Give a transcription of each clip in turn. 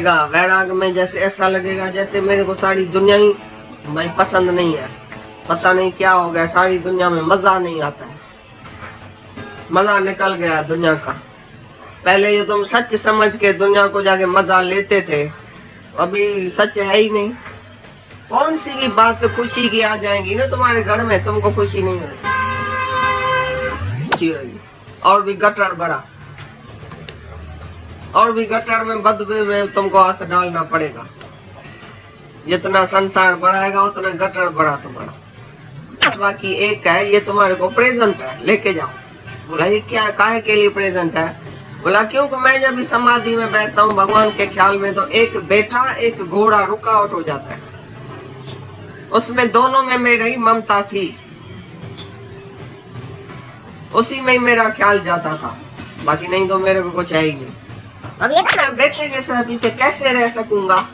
वैराग में जैसे ऐसा लगेगा जैसे मेरे को सारी दुनिया ही भाई पसंद नहीं है, पता नहीं क्या हो गया, सारी दुनिया में मजा नहीं आता है, मजा निकल गया दुनिया का। पहले ये तुम सच समझ के दुनिया को जाके मजा लेते थे, अभी सच है ही नहीं। कौन सी भी बात खुशी की आ जाएगी ना तुम्हारे घर में, तुमको खुशी नहीं होगी। और भी गटर बड़ा, और भी गटर में बदबू में तुमको हाथ डालना पड़ेगा। जितना संसार बढ़ाएगा उतना गटर बड़ा तुम्हारा। बाकी एक है, ये तुम्हारे को प्रेजेंट है, लेके जाओ। बोला ये क्या, काहे के लिए प्रेजेंट है? बोला क्योंकि मैं जब भी समाधि में बैठता हूँ भगवान के ख्याल में, तो एक बैठा एक घोड़ा रुका आउट हो जाता है, उसमें दोनों में मेरी ममता थी, उसी में ही मेरा ख्याल जाता था, बाकी नहीं तो मेरे को कुछ है ही नहीं। अब मैं बेटे के साथ पीछे कैसे रह सकूंगा,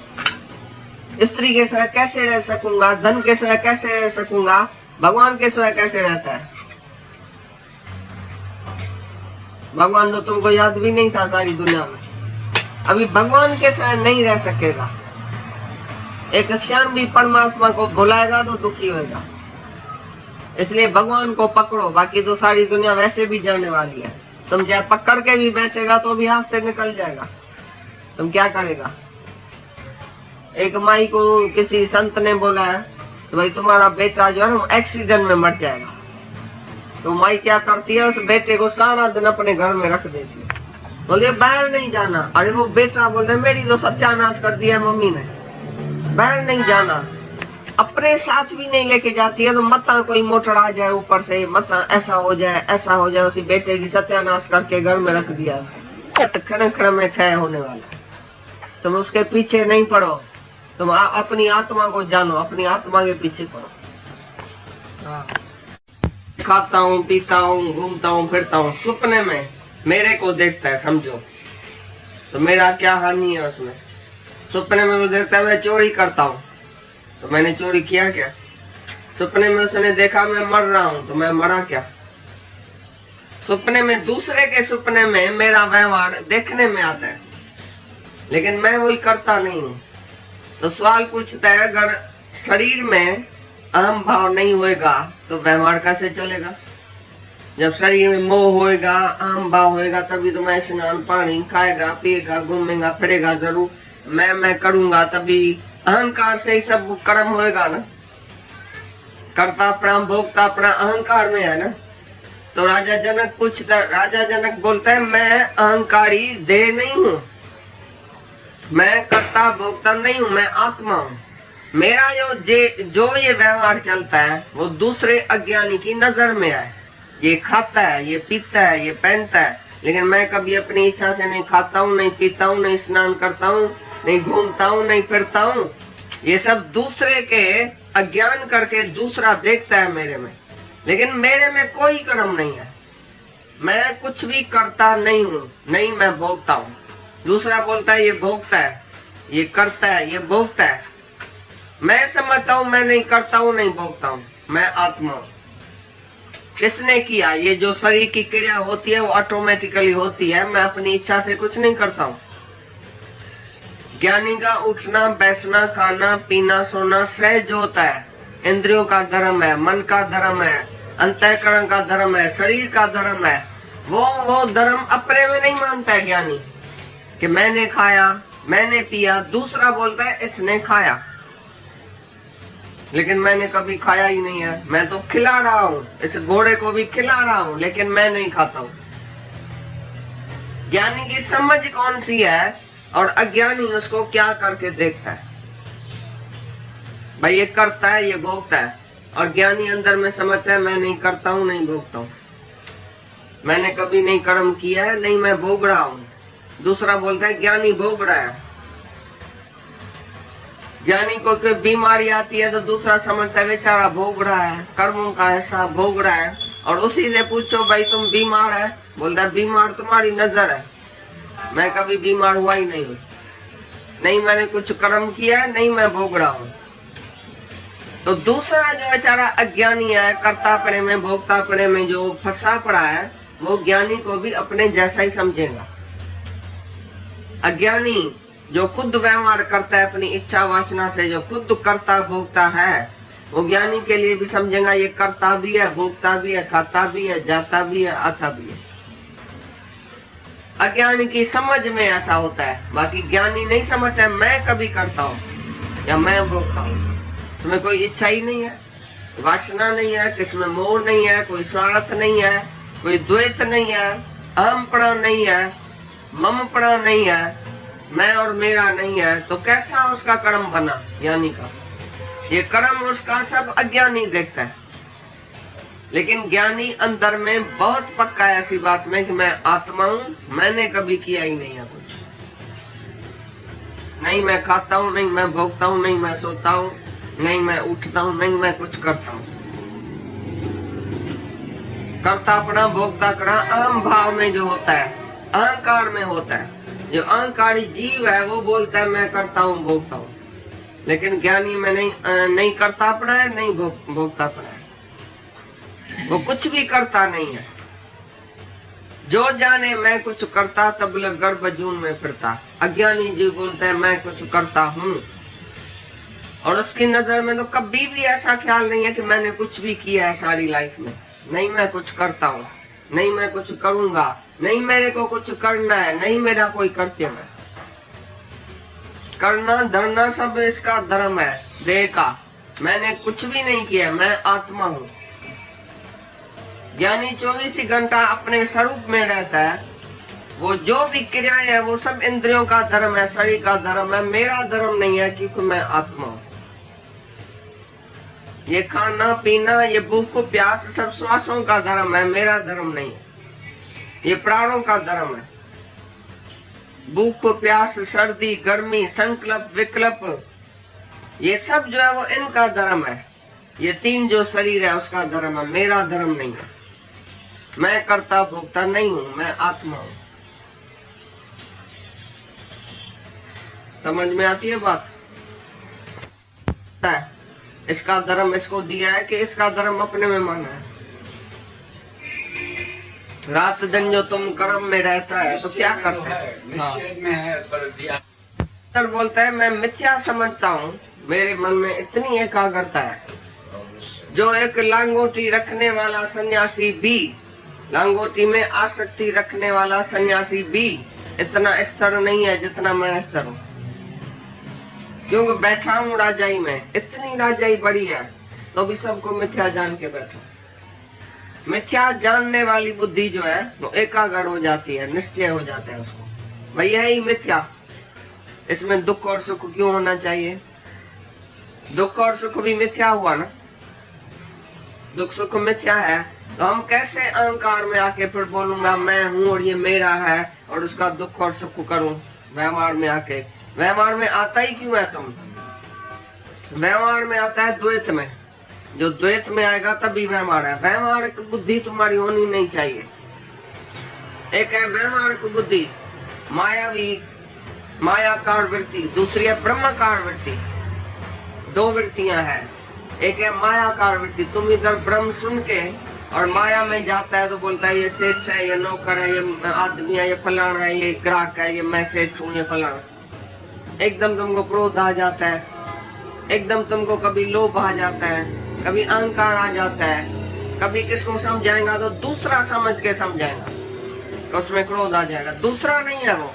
स्त्री के साथ कैसे रह सकूंगा, धन के साथ कैसे रह सकूंगा, भगवान के साथ कैसे रहता है? भगवान तो तुमको याद भी नहीं था सारी दुनिया में। अभी भगवान के साथ नहीं रह सकेगा, एक क्षण भी परमात्मा को भुलाएगा तो दुखी होगा। इसलिए भगवान को पकड़ो, बाकी तो सारी दुनिया वैसे भी जाने वाली है। तुम चाहे पकड़ के भी बेचेगा तो भी हाथ से निकल जाएगा, तुम क्या करेगा? एक माई को किसी संत ने बोला है तो भाई तुम्हारा बेटा जो है ना एक्सीडेंट में मर जाएगा, तो माई क्या करती है, उस बेटे को सारा दिन अपने घर में रख देती है, बोले बाहर नहीं जाना। अरे वो बेटा बोलते मेरी तो सत्यानाश कर दिया मम्मी ने, बाहर नहीं जाना, अपने साथ भी नहीं लेके जाती है, तो मता कोई मोटर आ जाए ऊपर से, मता ऐसा हो जाए ऐसा हो जाए, उसी बेटे की सत्यानाश करके घर में रख दिया। खड़े खड़े में खय होने वाला। तुम उसके पीछे नहीं पड़ो, तुम अपनी आत्मा को जानो, अपनी आत्मा के पीछे पड़ो। खाता हूँ, पीता हूँ, घूमता हूँ, फिरता हूँ, सपने में मेरे को देखता है, समझो तो मेरा क्या हानि है उसमें? सपने में वो देखता है मैं चोरी करता हूँ, तो मैंने चोरी किया क्या? सपने में उसने देखा मैं मर रहा हूँ, तो मैं मरा क्या? सपने में, दूसरे के सपने में मेरा व्यवहार देखने में आता है, लेकिन मैं वही करता नहीं हूँ। तो सवाल पूछता है, अगर शरीर में अहम भाव नहीं होएगा तो व्यवहार कैसे चलेगा? जब शरीर में मोह होएगा, अहम भाव होएगा, तभी तो मैं स्नान पानी खाएगा, पिएगा, घूमेगा, फिरेगा, जरूर मैं करूंगा, तभी अहंकार से ही सब कर्म होएगा ना। कर्ता अपना भोक्ता अपना अहंकार में है ना। तो राजा जनक बोलता है मैं अहंकारी देह नहीं हूँ, मैं कर्ता भोक्ता नहीं हूँ, मैं आत्मा हूँ। मेरा जो ये व्यवहार चलता है वो दूसरे अज्ञानी की नजर में है। ये खाता है, ये पीता है, ये पहनता है, लेकिन मैं कभी अपनी इच्छा से नहीं खाता हूँ, नहीं पीता हूँ, नहीं स्नान करता हूँ, नहीं घूमता हूँ, नहीं फिरता हूँ। ये सब दूसरे के अज्ञान करके दूसरा देखता है मेरे में, लेकिन मेरे में कोई कर्म नहीं है। मैं कुछ भी करता नहीं हूँ, नहीं मैं भोगता हूँ। दूसरा बोलता है ये भोगता है, ये करता है, ये भोगता है। मैं समझता हूँ मैं नहीं करता हूँ, नहीं भोगता हूँ, मैं आत्मा हूँ। किसने किया? ये जो शरीर की क्रिया होती है वो ऑटोमेटिकली होती है, मैं अपनी इच्छा से कुछ नहीं करता हूँ। ज्ञानी का उठना बैठना खाना पीना सोना सहज होता है, इंद्रियों का धर्म है, मन का धर्म है, अंतःकरण का धर्म है, शरीर का धर्म है। वो धर्म अपने में नहीं मानता है ज्ञानी कि मैंने खाया, मैंने पिया। दूसरा बोलता है इसने खाया, लेकिन मैंने कभी खाया ही नहीं है। मैं तो खिला रहा हूँ, इस घोड़े को भी खिला रहा हूँ, लेकिन मैं नहीं खाता हूँ। ज्ञानी की समझ कौन सी है और अज्ञानी उसको क्या करके देखता है? भाई ये करता है, ये भोगता है, और ज्ञानी अंदर में समझता है मैं नहीं करता हूँ, नहीं भोगता हूँ, मैंने कभी नहीं कर्म किया है, नहीं मैं भोग रहा हूँ। दूसरा बोलता है ज्ञानी भोग रहा है। ज्ञानी को कोई बीमारी आती है तो दूसरा समझता है बेचारा भोग रहा है, कर्मों का ऐसा भोग रहा है। और उसी से पूछो भाई तुम बीमार है, बोलता है बीमार तुम्हारी नजर है, मैं कभी बीमार हुआ ही नहीं हूँ, नहीं मैंने कुछ कर्म किया है, नहीं मैं भोग रहा हूँ। तो दूसरा जो बेचारा अज्ञानी है, कर्तापणे में भोक्तापणे में जो फंसा पड़ा है, वो ज्ञानी को भी अपने जैसा ही समझेगा। अज्ञानी जो खुद व्यवहार करता है अपनी इच्छा वासना से, जो खुद करता भोगता है, वो ज्ञानी के लिए भी समझेगा ये करता भी है, भोगता भी है, खाता भी है, जाता भी है, आता भी है। अज्ञानी की समझ में ऐसा होता है, बाकी ज्ञानी नहीं समझता है मैं कभी करता हूँ या मैं भोगता हूँ। इसमें कोई इच्छा ही नहीं है, वासना नहीं है, किसमें मोह नहीं है, कोई स्वार्थ नहीं है, कोई द्वैत नहीं है, अहमपना नहीं है, ममपना नहीं है, मैं और मेरा नहीं है। तो कैसा उसका कर्म बना ज्ञानी का? ये कर्म उसका सब अज्ञानी देखता है, लेकिन ज्ञानी अंदर में बहुत पक्का है ऐसी बात में कि मैं आत्मा हूँ, मैंने कभी किया ही नहीं है कुछ। नहीं मैं खाता हूँ, नहीं मैं भोगता हूँ, नहीं मैं सोता हूँ, नहीं मैं उठता हूँ, नहीं मैं कुछ करता हूँ। करता अपना भोगता कड़ा अहम भाव में जो होता है, अहंकार में होता है। जो अहंकारी जीव है वो बोलता है मैं करता हूँ भोगता हूँ, लेकिन ज्ञानी में नहीं करता अपना है, नहीं भोगता अपना है, वो कुछ भी करता नहीं है। जो जाने मैं कुछ करता तब लग गर्भ जून में फिरता। अज्ञानी जीव बोलता है मैं कुछ करता हूँ, और उसकी नजर में तो कभी भी ऐसा ख्याल नहीं है कि मैंने कुछ भी किया है सारी लाइफ में। नहीं मैं कुछ करता हूँ, नहीं मैं कुछ करूंगा, नहीं मेरे को कुछ करना है, नहीं मेरा कोई कर्तव्य है। करना धरना सब इसका धर्म है देह का। मैंने कुछ भी नहीं किया, मैं आत्मा हूँ। ज्ञानी 24 घंटा अपने स्वरूप में रहता है। वो जो भी क्रियाएं है वो सब इंद्रियों का धर्म है, शरीर का धर्म है, मेरा धर्म नहीं है, क्योंकि मैं आत्मा हूँ। ये खाना पीना, ये भूख प्यास सब श्वासों का धर्म है, मेरा धर्म नहीं है। ये प्राणों का धर्म है। भूख प्यास सर्दी गर्मी संकल्प विकल्प, ये सब जो है वो इनका धर्म है। ये तीन जो शरीर है उसका धर्म है, मेरा धर्म नहीं है। मैं करता भोगता नहीं हूँ, मैं आत्मा हूँ। समझ में आती है बात? इसका धर्म इसको दिया है कि इसका धर्म अपने में माना है। रात दिन जो तुम कर्म में रहता है तो क्या करता है? बोलता है मैं मिथ्या समझता हूँ, मेरे मन में इतनी एकाग्रता है। जो एक लांगोटी रखने वाला सन्यासी भी, लांगोटी में आसक्ति रखने वाला सन्यासी भी इतना स्तर नहीं है जितना मैं स्तर हूँ। क्योंकि बैठा हूँ राजाई में, इतनी राजाई बड़ी है तो भी सबको मिथ्या जान के बैठा। मिथ्या जानने वाली बुद्धि जो है वो एकाग्र हो जाती है, निश्चय हो जाता है उसको, भाई यही मिथ्या। इसमें दुख और सुख क्यों होना चाहिए? दुख और सुख भी मिथ्या हुआ ना। दुख सुख मिथ्या है तो हम कैसे अहंकार में आके फिर बोलूंगा मैं हूँ और ये मेरा है और उसका दुख और सुख करूं व्यवहार में आके? व्यवहार में आता ही क्यों है तुम? व्यवहार में आता है द्वैत में। जो द्वैत में आएगा तभी व्यवहार है। व्यवहार की बुद्धि तुम्हारी होनी नहीं चाहिए। एक है व्यवहार की बुद्धि मायावी, मायाकार वृत्ति, दूसरी है ब्रह्माकार वृत्ति। दो वृत्तियां हैं। एक है मायाकार वृत्ति, तुम इधर ब्रह्म सुन के और माया में जाता है तो बोलता है ये सेठ है, ये नौकर है, ये आदमी है, ये फलाना है, ये ग्राहक है, ये मैं सेठ हूँ, ये फलाना। एकदम तुमको क्रोध आ जाता है, एकदम तुमको कभी लोभ आ जाता है, कभी अहंकार आ जाता है, कभी किसको समझाएगा तो दूसरा समझ के समझाएगा तो उसमें क्रोध आ जाएगा। दूसरा नहीं है वो,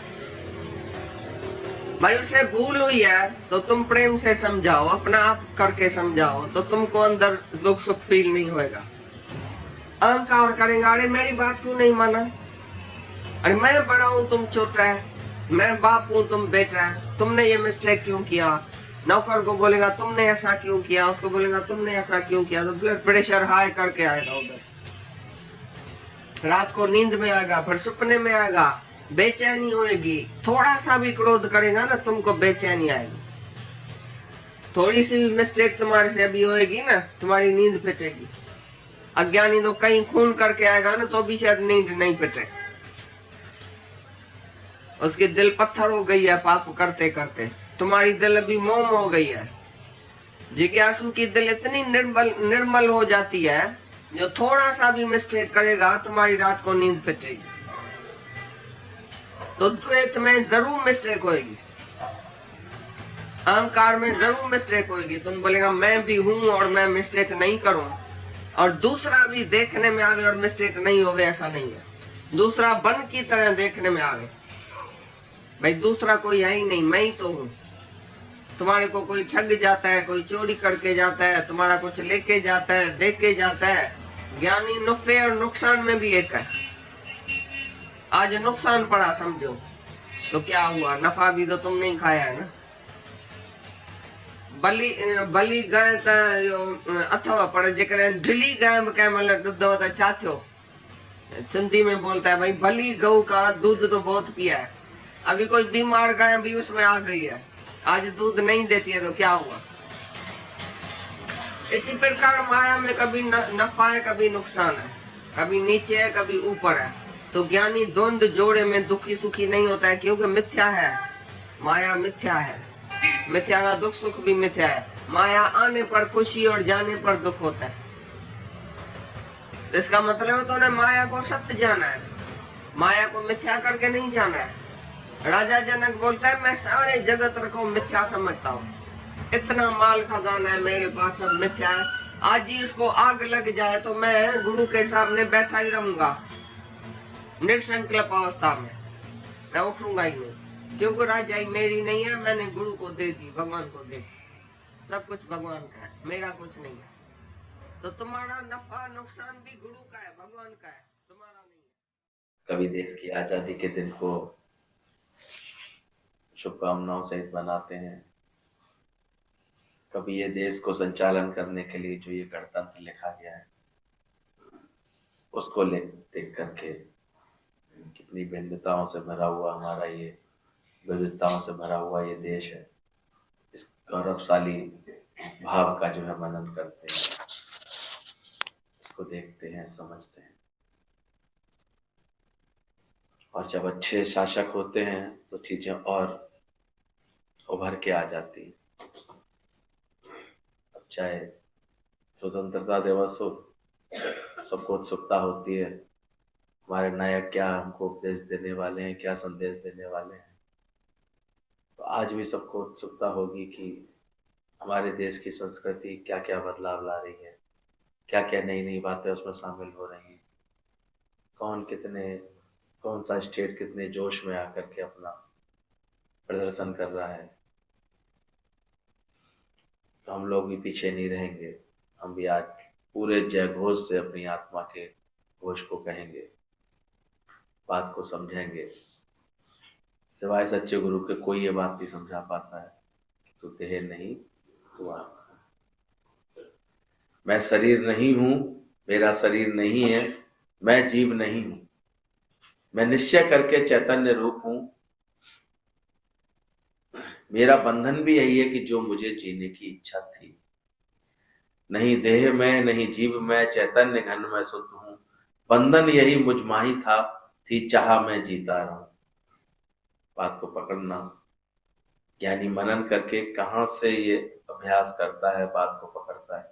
भाई उसे भूल हुई है तो तुम प्रेम से समझाओ, अपना आप करके समझाओ तो तुमको अंदर दुख सुख फील नहीं होएगा। अहंकार करेंगे, अरे मेरी बात क्यों नहीं माना, अरे मैं बड़ा हूँ तुम छोटा है, मैं बाप हूँ तुम बेटा है, तुमने ये मिस्टेक क्यों किया। नौकर को बोलेगा तुमने ऐसा क्यों किया, उसको बोलेगा तुमने ऐसा क्यों किया, तो ब्लड प्रेशर हाई करके आएगा उधर। रात को नींद में आएगा, फिर सपने में आएगा, बेचैनी होएगी। थोड़ा सा भी क्रोध करेगा ना तुमको बेचैनी आएगी। थोड़ी सी भी मिस्टेक तुम्हारे से अभी होएगी ना, तुम्हारी नींद पिटेगी। अज्ञानी तो कहीं खून करके आएगा ना तो भी शायद नींद नहीं पिटे, उसकी दिल पत्थर हो गई है पाप करते करते। तुम्हारी दिल अभी मोम हो गई है। जिज्ञासु की दिल इतनी निर्मल हो जाती है, जो थोड़ा सा भी मिस्टेक करेगा तुम्हारी रात को नींद पिटेगी। तो द्वैत में जरूर मिस्टेक होगी। अहंकार में जरूर मिस्टेक होगी। तुम बोलेगा मैं भी हूं और मैं मिस्टेक नहीं करूं, और दूसरा भी देखने में आवे और मिस्टेक नहीं होवे, ऐसा नहीं है। दूसरा बन की तरह देखने में आवे, भाई दूसरा कोई है ही नहीं, मैं ही तो हूं। तुम्हारे को कोई ठग जाता है, कोई चोरी करके जाता है, तुम्हारा कुछ लेके जाता है, दे के जाता है, ज्ञानी नुफे और नुकसान में भी एक है। आज नुकसान पड़ा समझो तो क्या हुआ, नफा भी तो तुमने ही खाया है ना। बली बली गाय अथवा पर जेकॾहिं ढिली गाय में कंहिं महिल ॾुध हो त छा थियो, सिंधी में बोलता है भाई भली गऊ का दूध तो बहुत पिया है। अभी कोई बीमार गाय भी उसमें आ गई है, आज दूध नहीं देती है तो क्या हुआ। इसी प्रकार माया में कभी नफा है, कभी नुकसान है, कभी नीचे है, कभी ऊपर है। तो ज्ञानी द्वंद जोड़े में दुखी सुखी नहीं होता है, क्योंकि मिथ्या है, माया मिथ्या है। मिथ्या का दुख सुख भी मिथ्या है। माया आने पर खुशी और जाने पर दुख होता है। तो इसका मतलब है तो उन्हें माया को सत्य जाना है, माया को मिथ्या करके नहीं जाना है। राजा जनक बोलता है मैं सारे जगत को मिथ्या समझता हूँ, इतना माल खजाना है मेरे पास, सब मिथ्या है। आज ही इसको आग लग जाए तो मैं गुरु के सामने बैठा ही रहूंगा निर्संकल्प अवस्था में, मैं उठूंगा ही नहीं, क्योंकि राजाई मेरी नहीं है, मैंने गुरु को दे दी, भगवान को दे दी। सब कुछ भगवान का है, मेरा कुछ नहीं है। तो तुम्हारा नफा नुकसान भी गुरु का है, भगवान का है, तुम्हारा नहीं है। कभी देश की आजादी के दिन को शुभकामनाओं सहित बनाते हैं, कभी ये देश को संचालन करने के लिए जो ये गणतंत्र लिखा गया है उसको देख करके कितनी भिन्नताओं से भरा हुआ हमारा ये विविधताओं से भरा हुआ ये देश है, इस गौरवशाली भाव का जो है मनन करते हैं, इसको देखते हैं, समझते हैं। और जब अच्छे शासक होते हैं तो चीजें और उभर के आ जाती हैं। अब चाहे स्वतंत्रता दिवस हो, सबको उत्सुकता होती है हमारे नायक क्या हमको उपदेश देने वाले हैं, क्या संदेश देने वाले हैं। तो आज भी सबको उत्सुकता होगी कि हमारे देश की संस्कृति क्या क्या बदलाव ला रही है, क्या क्या नई नई बातें उसमें शामिल हो रही हैं, कौन सा स्टेट कितने जोश में आकर के अपना प्रदर्शन कर रहा है। तो हम लोग भी पीछे नहीं रहेंगे, हम भी आज पूरे जय घोष से अपनी आत्मा के घोष को कहेंगे, बात को समझेंगे। सिवाय सच्चे गुरु के कोई ये बात नहीं समझा पाता है कि तू देह नहीं तू आत्मा। मैं शरीर नहीं हूं, मेरा शरीर नहीं है, मैं जीव नहीं हूं, मैं निश्चय करके चैतन्य रूप हूं। मेरा बंधन भी यही है कि जो मुझे जीने की इच्छा थी, नहीं देह में नहीं जीव में, चैतन्य घन में शुद्ध हूं। बंधन यही मुझ माही था, थी चाह मैं जीता रहूं। बात को पकड़ना, ज्ञानी मनन करके कहां से ये अभ्यास करता है, बात को पकड़ता है।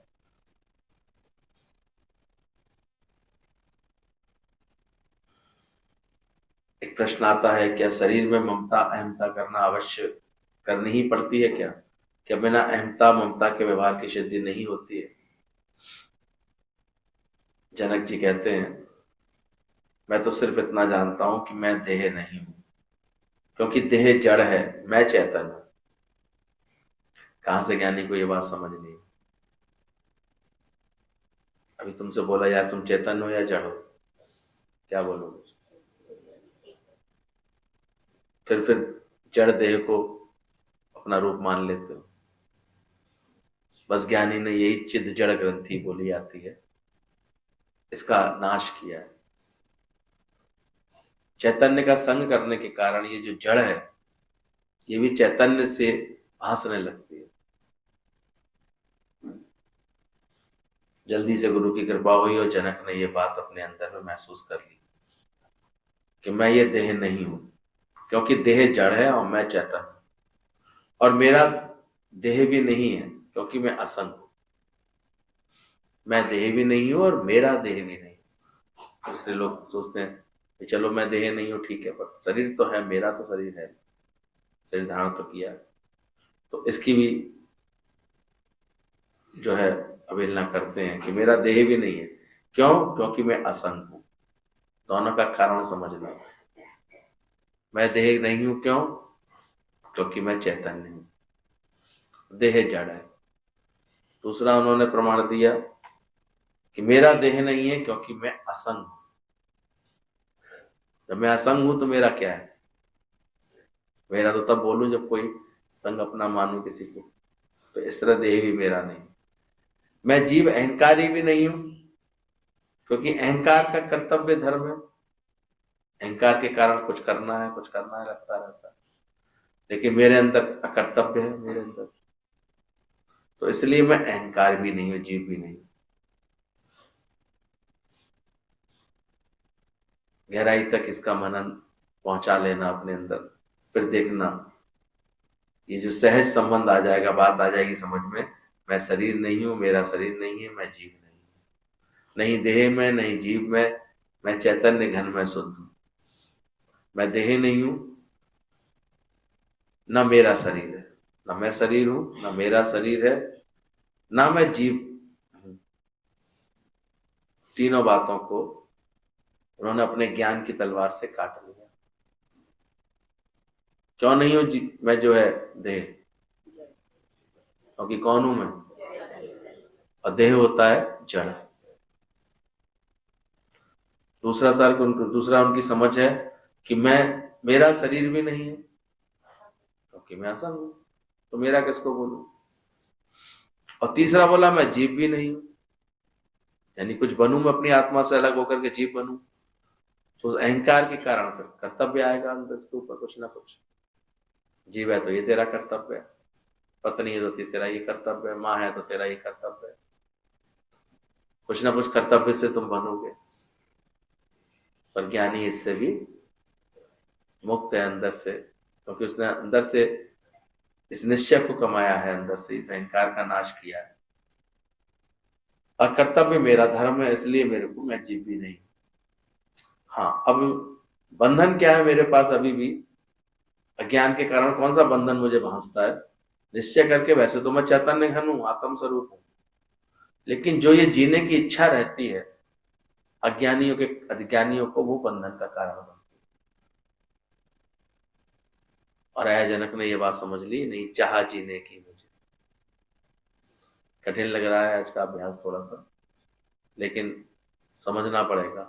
एक प्रश्न आता है, क्या शरीर में ममता अहमता करना अवश्य करनी ही पड़ती है क्या बिना अहमता ममता के व्यवहार की सिद्धि नहीं होती है? जनक जी कहते हैं, मैं तो सिर्फ इतना जानता हूं कि मैं देह नहीं हूं, क्योंकि देह जड़ है, मैं चेतन हूं। कहां से ज्ञानी को ये बात समझ नहीं? अभी तुमसे बोला यार तुम चेतन हो या जड़ हो, क्या बोलोगे? फिर जड़ देह को अपना रूप मान लेते हो। बस ज्ञानी ने यही चिद जड़ ग्रंथि बोली जाती है, इसका नाश किया है। चैतन्य का संग करने के कारण ये जो जड़ है ये भी चैतन्य से भासने लगती है। जल्दी से गुरु की कृपा हुई और जनक ने ये बात अपने अंदर में महसूस कर ली कि मैं ये देह नहीं हूं, क्योंकि देह जड़ है और मैं चेतन हूं। और मेरा देह भी नहीं है क्योंकि मैं असंग हूं। मैं देह भी नहीं हूं और मेरा देह भी नहीं। दूसरे लोग सोचते हैं कि चलो मैं देह नहीं हूं ठीक है, पर शरीर तो है, मेरा तो शरीर है, शरीर धारण तो किया। तो इसकी भी जो है अवहेलना करते हैं कि मेरा देह भी नहीं है। क्यों? क्योंकि मैं असंग हूं। दोनों का कारण समझना। मैं देह नहीं हूं, क्यों? क्योंकि मैं चैतन्य हूं, देह जड़ है। दूसरा उन्होंने प्रमाण दिया कि मेरा देह नहीं है क्योंकि मैं असंग हूं। जब मैं असंग हूं तो मेरा क्या है? मेरा तो तब बोलूं जब कोई संग अपना मानूं किसी को। तो इस तरह देह भी मेरा नहीं। मैं जीव अहंकारी भी नहीं हूं, क्योंकि अहंकार का कर्तव्य धर्म है। अहंकार के कारण कुछ करना है लगता रहता है, लेकिन मेरे अंदर अकर्तव्य है मेरे अंदर। तो इसलिए मैं अहंकार भी नहीं हूं, जीव भी नहीं हूं। गहराई तक इसका मनन पहुंचा लेना अपने अंदर, फिर देखना ये जो सहज संबंध आ जाएगा, बात आ जाएगी समझ में। मैं शरीर नहीं हूं, मेरा शरीर नहीं है, मैं जीव नहीं हूं, नहीं देह में नहीं जीव में, मैं चैतन्य घन में शुद्ध हूं। मैं देह नहीं हूं, न मेरा शरीर है, न मैं शरीर हूं, न मेरा शरीर है, ना मैं जीव हूं। तीनों बातों को उन्होंने अपने ज्ञान की तलवार से काट लिया। क्यों नहीं हूं मैं जो है देह? क्योंकि कौन हूं मैं? और देह होता है जड़। दूसरा तर्क दूसरा उनकी समझ है कि मेरा शरीर भी नहीं है क्योंकि मैं असंग हूं, तो मेरा किसको बोलूं? और तीसरा बोला मैं जीव भी नहीं हूं, यानी कुछ बनूं मैं अपनी आत्मा से अलग होकर के जीव बनूं, तो अहंकार के कारण फिर कर्तव्य आएगा अंदर इसके ऊपर कुछ ना कुछ। जीव है तो ये तेरा कर्तव्य है, पत्नी है तो तेरा ये कर्तव्य है, माँ है तो तेरा ये कर्तव्य है। कुछ ना कुछ कर्तव्य से तुम बनोगे। पर ज्ञानी इससे भी मुक्त है अंदर से, क्योंकि उसने अंदर से इस निश्चय को कमाया है, अंदर से इस अहंकार का नाश किया है। और कर्तव्य मेरा धर्म है, इसलिए मेरे को, मैं जीव भी नहीं। हाँ, अब बंधन क्या है मेरे पास अभी भी? अज्ञान के कारण कौन सा बंधन मुझे भांसता है? निश्चय करके वैसे तो मैं चैतन्य घन हूं, आत्म स्वरूप हूं, लेकिन जो ये जीने की इच्छा रहती है अज्ञानियों को वो बंधन का कारण बनती है। और आया जनक ने ये बात समझ ली, नहीं चाह जीने की मुझे। कठिन लग रहा है आज का अभ्यास थोड़ा सा, लेकिन समझना पड़ेगा।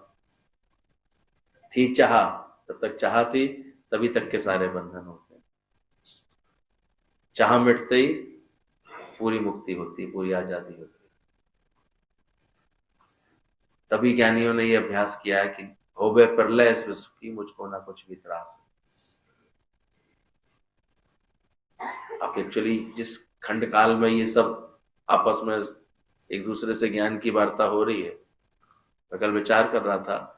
थी चाह, जब तक चाह थी तभी तक के सारे बंधन होते हैं। चाह मिटते ही पूरी मुक्ति होती, पूरी आजादी होती। तभी ज्ञानियों ने यह अभ्यास किया है कि होवे प्रलय इस विश्व की, मुझको ना कुछ भी त्रास है। अब एक्चुअली जिस खंड काल में ये सब आपस में एक दूसरे से ज्ञान की वार्ता हो रही है, मैं कल विचार कर रहा था,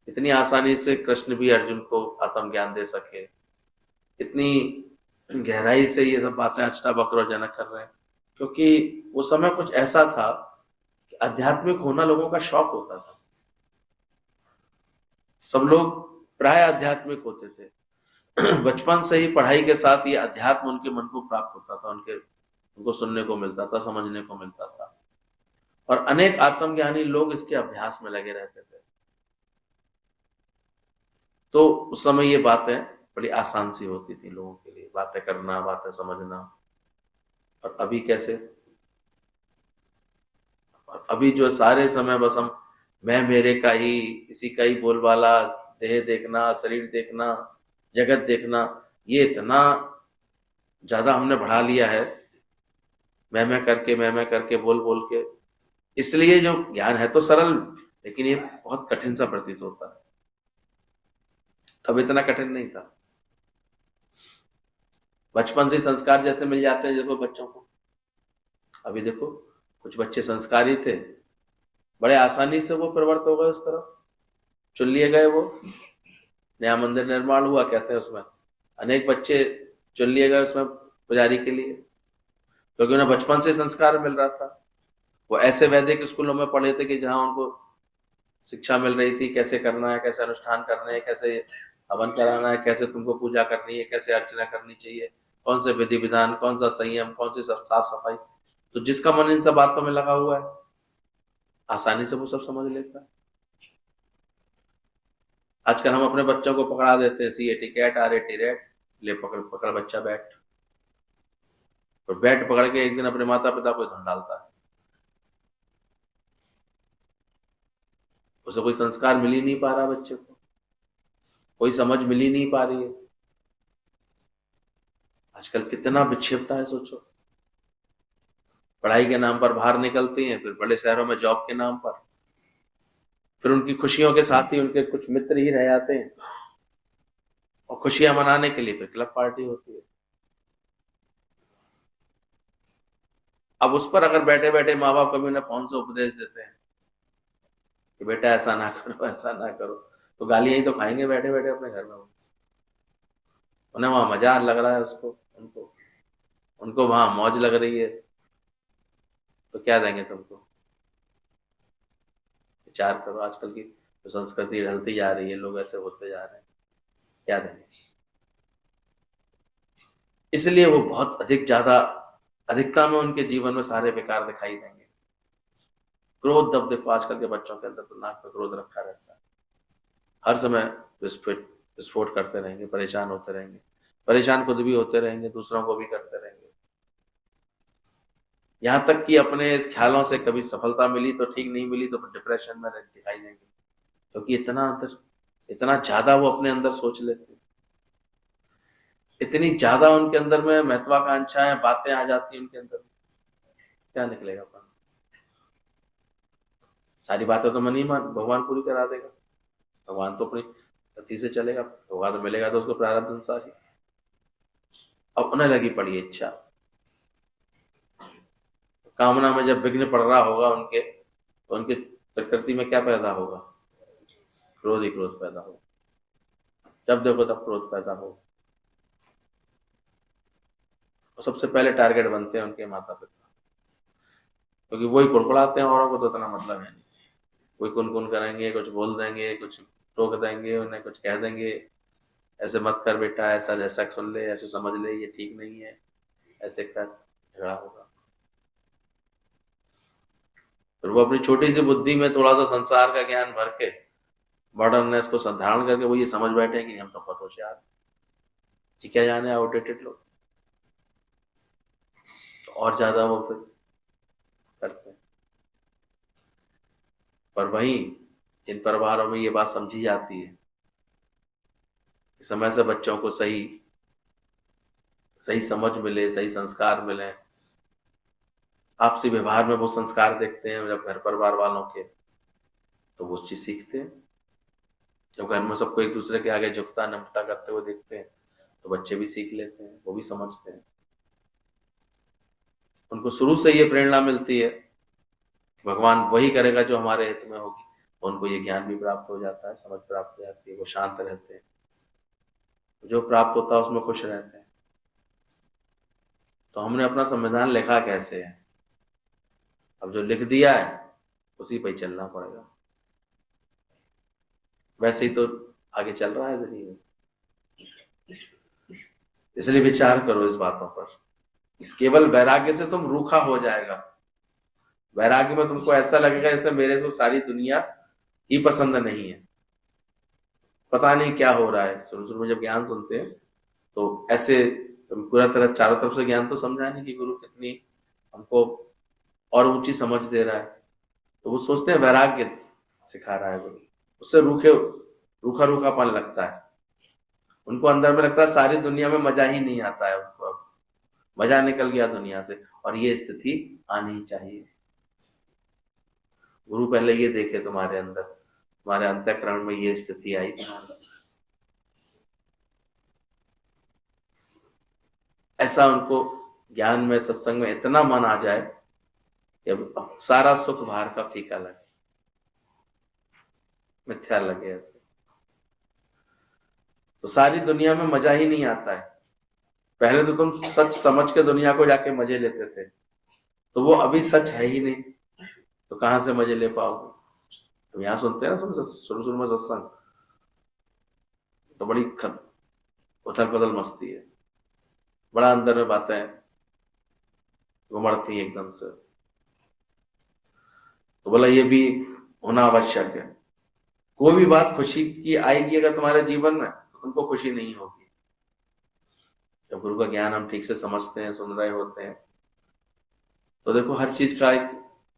इतनी आसानी से कृष्ण भी अर्जुन को आत्म ज्ञान दे सके, इतनी गहराई से ये सब बातें अष्टावक्र और जनक कर रहे हैं, क्योंकि वो समय कुछ ऐसा था कि आध्यात्मिक होना लोगों का शौक होता था। सब लोग प्राय आध्यात्मिक होते थे। बचपन से ही पढ़ाई के साथ ये अध्यात्म उनके मन को प्राप्त होता था, उनको सुनने को मिलता था, समझने को मिलता था। और अनेक आत्मज्ञानी लोग इसके अभ्यास में लगे रहते थे। तो उस समय ये बातें बड़ी आसान सी होती थी लोगों के लिए, बातें करना, बातें समझना। और अभी कैसे? और अभी जो सारे समय बस हम मैं मेरे का ही, इसी का ही बोलबाला, देह देखना, शरीर देखना, जगत देखना, ये इतना ज्यादा हमने बढ़ा लिया है, मैं करके बोल बोल के। इसलिए जो ज्ञान है तो सरल, लेकिन ये बहुत कठिन सा प्रतीत होता है। तब इतना कठिन नहीं था। बचपन से संस्कार जैसे मिल जाते हैं देखो बच्चों को। अभी देखो कुछ बच्चे संस्कारी थे, बड़े आसानी से वो प्रवृत्त हो गए उस तरफ, चुन लिए गए। वो नया मंदिर निर्माण हुआ, कहते हैं उसमें अनेक बच्चे चुन लिए गए उसमें पुजारी के लिए, क्योंकि उन्हें बचपन से संस्कार मिल रहा था। वो ऐसे वैदिक स्कूलों में पढ़े थे कि जहां उनको शिक्षा मिल रही थी कैसे करना है, कैसे अनुष्ठान करने हैं, कैसे हवन कराना है, कैसे तुमको पूजा करनी है, कैसे अर्चना करनी चाहिए, कौन से विधि विधान, कौन सा संयम, कौन सी साफ सफाई। तो जिसका मन इन सब बातों में लगा हुआ है आसानी से वो सब समझ लेता है। आजकल हम अपने बच्चों को पकड़ा देते हैं, CAT कैट, RAT रैट, ले पकड़ पकड़ बच्चा बैठ, और बैठ पकड़ के एक दिन अपने माता पिता को धुन डालता है। उसे कोई संस्कार मिल ही नहीं पा रहा, बच्चे को कोई समझ मिल ही नहीं पा रही है। आजकल कितना विक्षिप्तता है सोचो। पढ़ाई के नाम पर बाहर निकलती हैं, फिर बड़े शहरों में जॉब के नाम पर, फिर उनकी खुशियों के साथ ही उनके कुछ मित्र ही रह जाते हैं, और खुशियां मनाने के लिए फिर क्लब पार्टी होती है। अब उस पर अगर बैठे बैठे माँ बाप कभी उन्हें फोन से उपदेश देते हैं कि बेटा ऐसा ना करो, ऐसा ना करो, तो गालियां ही तो खाएंगे बैठे बैठे अपने घर में। उन्हें वहां मजा लग रहा है, उनको उनको वहां मौज लग रही है, तो क्या देंगे तुमको? विचार करो, आजकल की जो संस्कृति ढलती जा रही है, लोग ऐसे होते जा रहे हैं, क्या देंगे? इसलिए वो बहुत अधिकता में उनके जीवन में सारे विकार दिखाई देंगे। क्रोध, दब देखो आजकल के बच्चों के अंदर तो नाक पे क्रोध रखा रहता है, हर समय विस्फोट करते रहेंगे, परेशान होते रहेंगे, परेशान खुद भी होते रहेंगे, दूसरों को भी करते रहेंगे। यहां तक कि अपने इस ख्यालों से कभी सफलता मिली तो ठीक, नहीं मिली तो डिप्रेशन में दिखाई देंगे, क्योंकि इतना ज्यादा वो अपने अंदर सोच लेते हैं, इतनी ज्यादा उनके अंदर में महत्वाकांक्षाएं, बातें आ जाती हैं उनके अंदर। क्या निकलेगा अपन? सारी बातें तो मन ही भगवान पूरी करा देगा। भगवान तो अपनी गति से चलेगा, भगवान तो मिलेगा तो उसको प्रारब्ध अनुसार ही। अब उन्हें लगी पड़ी इच्छा, कामना में जब विघ्न पड़ रहा होगा उनके, तो उनके प्रकृति में क्या पैदा होगा? क्रोध ही क्रोध पैदा होगा। जब देखो तब क्रोध पैदा होगा। और सबसे पहले टारगेट बनते हैं उनके माता पिता, क्योंकि वही कुड़कुड़ाते हैं, औरों को तो इतना मतलब है नहीं। कोई कुन करेंगे, कुछ बोल देंगे, कुछ टोक देंगे, उन्हें कुछ कह देंगे, ऐसे मत कर बेटा, ऐसा जैसा सुन ले, ऐसे समझ ले, ये ठीक नहीं है, ऐसे कर, झगड़ा होगा। फिर वो अपनी छोटी सी बुद्धि में थोड़ा सा संसार का ज्ञान भर के, मॉडर्ननेस को संधारण करके वो ये समझ बैठे हैं कि हम तो बहुत होशियार जी, क्या जाने आउटडेटेड लोग, तो और ज्यादा वो फिर करते हैं। पर वहीं जिन परिवारों में ये बात समझी जाती है कि समय से बच्चों को सही समझ मिले, सही संस्कार मिले, आपसी व्यवहार में वो संस्कार देखते हैं जब घर परिवार वालों के, तो वो चीज सीखते हैं। जब घर में सबको एक दूसरे के आगे झुकता नमता करते हुए देखते हैं, तो बच्चे भी सीख लेते हैं, वो भी समझते हैं। उनको शुरू से ये प्रेरणा मिलती है कि भगवान वही करेगा जो हमारे हित में होगी। उनको ये ज्ञान भी प्राप्त हो जाता है, समझ प्राप्त हो जाती है, वो शांत रहते हैं, जो प्राप्त होता है उसमें खुश रहते हैं। तो हमने अपना संविधान लिखा कैसे है? अब जो लिख दिया है उसी पर ही चलना पड़ेगा। वैसे ही तो आगे चल रहा है दुनिया में। इसलिए विचार करो इस बातों पर। केवल वैराग्य से तुम रूखा हो जाएगा। वैराग्य में तुमको ऐसा लगेगा जैसे मेरे को सारी दुनिया ही पसंद नहीं है, पता नहीं क्या हो रहा है। शुरू में जब ज्ञान सुनते हैं तो ऐसे पूरा तरह चारों तरफ से ज्ञान तो समझा नहीं कि गुरु कितनी हमको और ऊंची समझ दे रहा है, तो वो सोचते हैं वैराग्य सिखा रहा है गुरु। उससे रूखा रूखापन लगता है उनको, अंदर में लगता है सारी दुनिया में मजा ही नहीं आता है उनको, अब मजा निकल गया दुनिया से। और ये स्थिति आनी चाहिए। गुरु पहले ये देखे तुम्हारे अंदर, तुम्हारे अंतःकरण में ये स्थिति आई तुम्हारे, ऐसा उनको ज्ञान में, सत्संग में इतना मन आ जाए कि अब सारा सुख बाहर का फीका लगे, मिथ्या लगे ऐसे। तो सारी दुनिया में मजा ही नहीं आता है। पहले तो तुम सच समझ के दुनिया को जाके मजे लेते थे, तो वो अभी सच है ही नहीं, तो कहां से मजे ले पाओगे? तो यहां सुनते हैं ना शुरू में सत्संग, तो बड़ी उथल पुथल मस्ती है। बड़ा अंदर में बातें उमड़ती एकदम से। तो बोला ये भी होना आवश्यक है। कोई भी बात खुशी की आएगी अगर तुम्हारे जीवन में, तो तुमको खुशी नहीं होगी। जब गुरु का ज्ञान हम ठीक से समझते हैं, सुन रहे होते हैं, तो देखो हर चीज का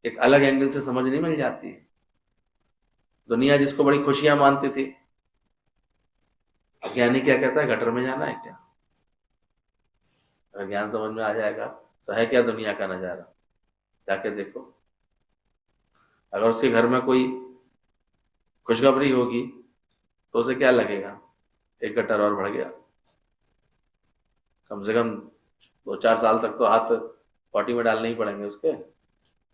एक अलग एंगल से समझ नहीं मिल जाती है। दुनिया जिसको बड़ी खुशियां मानती थी, ज्ञानी क्या कहता है, गटर में जाना है क्या? अगर ज्ञान समझ में आ जाएगा तो है क्या दुनिया का नजारा, जाके देखो। अगर उसके घर में कोई खुशखबरी होगी तो उसे क्या लगेगा, एक गटर और बढ़ गया। कम से कम 2-4 साल तक तो हाथ पॉटी में डालने ही पड़ेंगे उसके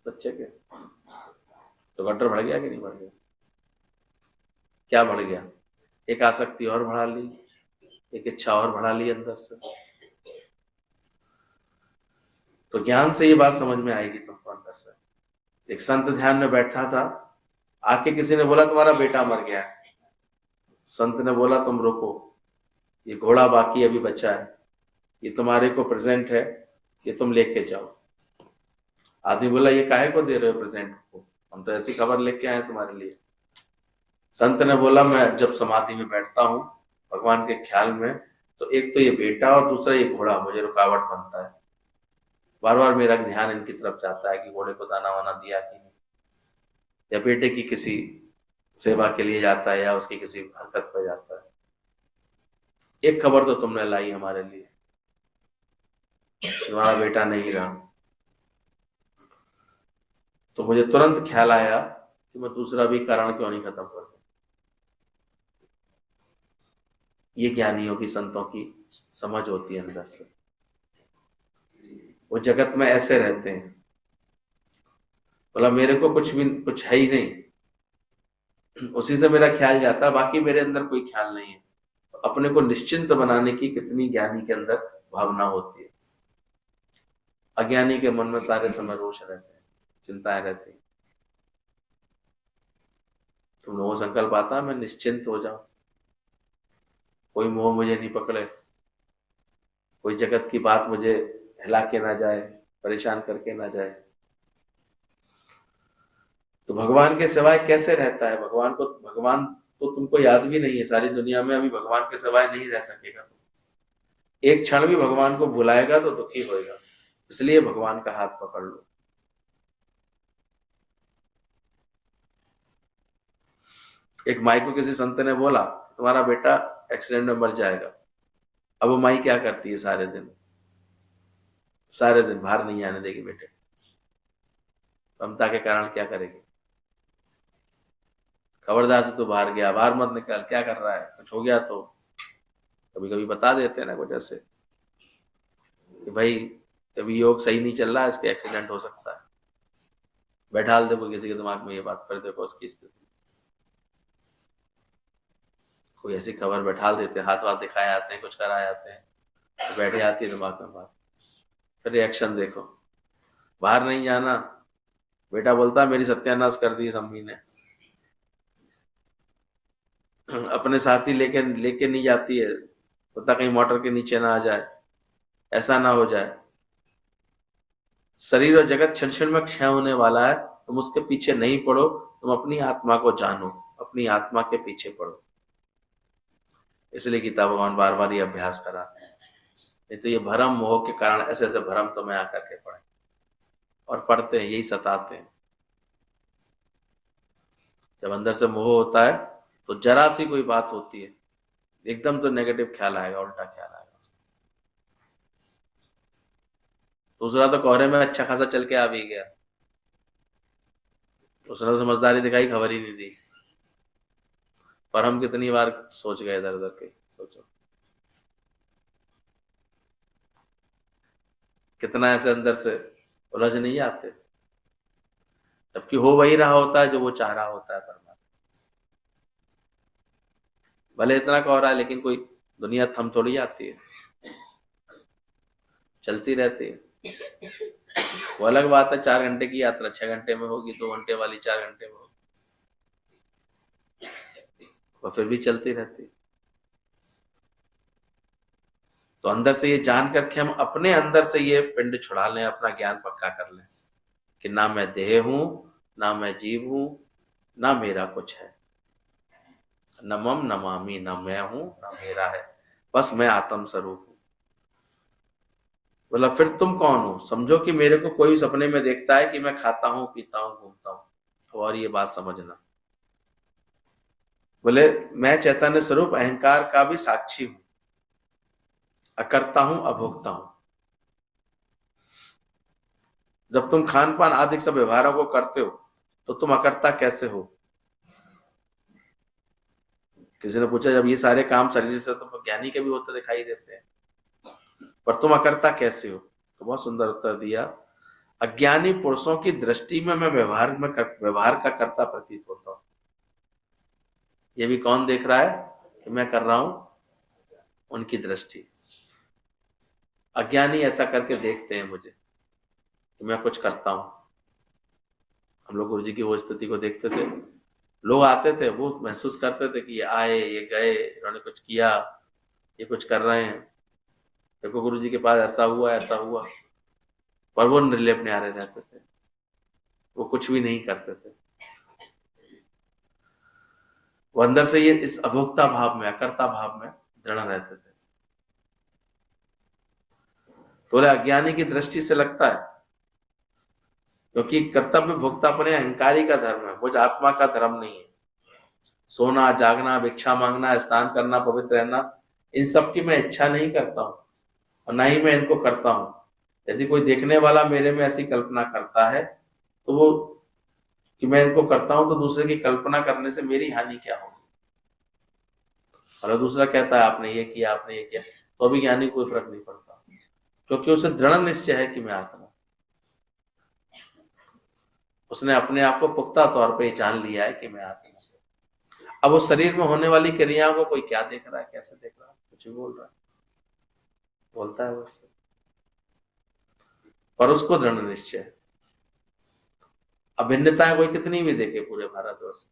बच्चे के। तो गटर बढ़ गया कि नहीं बढ़ गया? क्या बढ़ गया? एक आसक्ति और बढ़ा ली, एक इच्छा और बढ़ा ली अंदर से। तो ज्ञान से ये बात समझ में आएगी तुमको अंदर से। एक संत ध्यान में बैठा था, आके किसी ने बोला तुम्हारा बेटा मर गया है। संत ने बोला तुम रुको, ये घोड़ा बाकी अभी बचा है, ये तुम्हारे को प्रेजेंट है, ये तुम लेके जाओ। आदमी बोला ये काहे को दे रहे हो प्रेजेंट को, हम तो ऐसी खबर लेके आए तुम्हारे लिए। संत ने बोला मैं जब समाधि में बैठता हूँ भगवान के ख्याल में, तो एक तो ये बेटा और दूसरा ये घोड़ा मुझे रुकावट बनता है। बार बार मेरा ध्यान इनकी तरफ जाता है कि घोड़े को दाना वाना दिया कि नहीं, या बेटे की किसी सेवा के लिए जाता है, या उसकी किसी हरकत पर जाता है। एक खबर तो तुमने लाई हमारे लिए, तुम्हारा बेटा नहीं रहा। तो मुझे तुरंत ख्याल आया कि मैं दूसरा भी कारण क्यों नहीं खत्म कर दूं। ये ज्ञानियों की, संतों की समझ होती है अंदर से। वो जगत में ऐसे रहते हैं, बोला मेरे को कुछ है ही नहीं, उसी से मेरा ख्याल जाता है, बाकी मेरे अंदर कोई ख्याल नहीं है। अपने को निश्चिंत बनाने की कितनी ज्ञानी के अंदर भावना होती है। अज्ञानी के मन में सारे समय रोष रहते हैं, चिंताएं रहती हैं। तुम लोगों को संकल्प आता है मैं निश्चिंत हो जाऊं, कोई मोह मुझे नहीं पकड़े, कोई जगत की बात मुझे हिला के ना जाए, परेशान करके ना जाए। तो भगवान के सिवाय कैसे रहता है? भगवान तो तुमको याद भी नहीं है, सारी दुनिया में अभी भगवान के सिवाय नहीं रह सकेगा। एक क्षण भी भगवान को भुलाएगा तो दुखी होएगा, इसलिए भगवान का हाथ पकड़ लो। एक माई को किसी संत ने बोला तुम्हारा बेटा एक्सीडेंट में मर जाएगा। अब वो माई क्या करती है, सारे दिन बाहर नहीं आने देगी बेटे। ममता के कारण क्या करेगी, खबरदार तू बाहर गया, बाहर मत निकल, क्या कर रहा है, कुछ हो गया तो। कभी कभी बता देते हैं ना कुछ ऐसे कि भाई अभी योग सही नहीं चल रहा है, इसके एक्सीडेंट हो सकता है। बैठाल दे किसी के दिमाग में ये बात, फिर देखो उसकी स्थिति। कोई ऐसी खबर बैठाल देते, हाथ वाथ दिखाए आते हैं, कुछ कराए आते हैं, तो बैठे आती है दिमाग में बात, फिर रिएक्शन देखो। बाहर नहीं जाना, बेटा बोलता मेरी सत्यानाश कर दी अम्मी ने। अपने साथी लेके लेके नहीं जाती है, पता कहीं मोटर के नीचे ना आ जाए, ऐसा ना हो जाए। शरीर और जगत क्षण क्षण में क्षय होने वाला है, तुम उसके पीछे नहीं पड़ो, तुम अपनी आत्मा को जानो, अपनी आत्मा के पीछे पड़ो। इसलिए गीता भगवान बार बार ये अभ्यास कराते हैं। नहीं तो ये भरम मोह के कारण ऐसे ऐसे भरम तुम्हें आकर के पड़े और पढ़ते हैं, यही सताते हैं। जब अंदर से मोह होता है तो जरा सी कोई बात होती है एकदम तो नेगेटिव ख्याल आएगा, उल्टा ख्याल आएगा। दूसरा तो कोहरे में अच्छा खासा चल के आ भी गया, उसने समझदारी दिखाई, खबर ही नहीं दी। पर हम कितनी बार सोच गए इधर उधर के, सोचो कितना ऐसे अंदर से उलझ नहीं आते, जबकि हो वही रहा होता है जो वो चाह रहा होता है परमात्मा। भले इतना कोहरा है लेकिन कोई दुनिया थम थोड़ी आती है, चलती रहती है। वो अलग बात है, 4 घंटे की यात्रा 6 घंटे में होगी, 2 घंटे वाली 4 घंटे में होगी, वो फिर भी चलती रहती है। तो अंदर से ये जान करके हम अपने अंदर से ये पिंड छुड़ा लें, अपना ज्ञान पक्का कर लें कि ना मैं देह हूं, ना मैं जीव हूं, ना मेरा कुछ है। न मम न मामी, न मैं हूं न मेरा है, बस मैं आत्म स्वरूप हूं। बोला फिर तुम कौन हो? समझो कि मेरे को कोई सपने में देखता है कि मैं खाता हूं, पीता हूं, घूमता हूं, और ये बात समझना। बोले मैं चैतन्य स्वरूप अहंकार का भी साक्षी हूं, अकर्ता हूं, अभोक्ता हूं। जब तुम खान पान आदि सब व्यवहारों को करते हो तो तुम अकर्ता कैसे हो? किसी ने पूछा जब ये सारे काम शरीर से तो ज्ञानी के भी होते दिखाई देते हैं, पर तुम अकर्ता कैसे हो? तो बहुत सुंदर उत्तर दिया, अज्ञानी पुरुषों की दृष्टि में मैं व्यवहार का कर्ता प्रतीत होता हूं। ये भी कौन देख रहा है कि मैं कर रहा हूं? उनकी दृष्टि। अज्ञानी ऐसा करके देखते हैं मुझे कि मैं कुछ करता हूं। हम लोग गुरु जी की वो स्थिति को देखते थे, लोग आते थे, वो महसूस करते थे कि ये आए, ये गए, इन्होंने कुछ किया, ये कुछ कर रहे हैं, देखो गुरु जी के पास ऐसा हुआ, ऐसा हुआ, पर वो निर्लेप न्यारे रहते थे, वो कुछ भी नहीं करते थे। वो अंदर से ये इस अभोक्ता भाव में, अकर्ता भाव में दृढ़ रहते थे। तो अज्ञानी की दृष्टि से लगता है, क्योंकि कर्तव्य भोक्तापने अहंकारी का धर्म है, वो आत्मा का धर्म नहीं है। सोना, जागना, भिक्षा मांगना, स्नान करना, पवित्र रहना, इन सब की मैं इच्छा नहीं करता हूं और ना ही मैं इनको करता हूं। यदि कोई देखने वाला मेरे में ऐसी कल्पना करता है तो वो कि मैं इनको करता हूं, तो दूसरे की कल्पना करने से मेरी हानि क्या होगी? और दूसरा कहता है आपने ये किया, आपने ये किया, तो अभी ज्ञानी कोई फर्क नहीं पड़ता, क्योंकि उसे दृढ़ निश्चय है कि मैं आत्मा। उसने अपने आप को पुख्ता तौर पर जान लिया है कि मैं आत्मा। अब उस शरीर में होने वाली क्रियाओं को कोई क्या देख रहा है, कैसे देख रहा है? कुछ भी बोल रहा है, बोलता है वैसे, पर उसको दृढ़ निश्चय है। अब भिन्नताएं कोई कितनी भी देखे पूरे भारतवर्ष,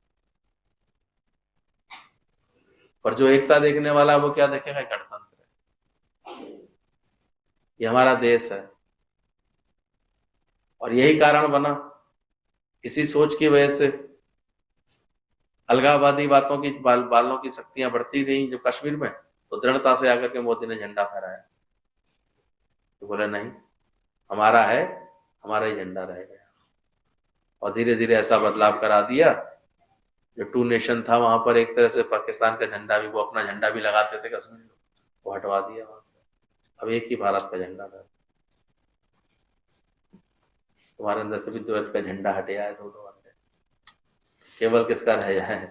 पर जो एकता देखने वाला वो क्या देखेगा? गणतंत्र है, ये हमारा देश है। और यही कारण बना, इसी सोच की वजह से अलगाववादी बातों की बालों की शक्तियां बढ़ती रही। जो कश्मीर में तो दृढ़ता से आकर के मोदी ने झंडा फहराया, तो बोले नहीं, हमारा है, हमारा ही झंडा रहेगा। और धीरे धीरे ऐसा बदलाव करा दिया, जो टू नेशन था वहां पर एक तरह से पाकिस्तान का झंडा भी, वो अपना झंडा भी लगाते थे कश्मीर में, वो हटवा दिया वहां से। अब एक ही भारत का झंडा था। तुम्हारे अंदर से भी द्वैत का झंडा हटे आए, दो अंदर केवल किसका रह जाए?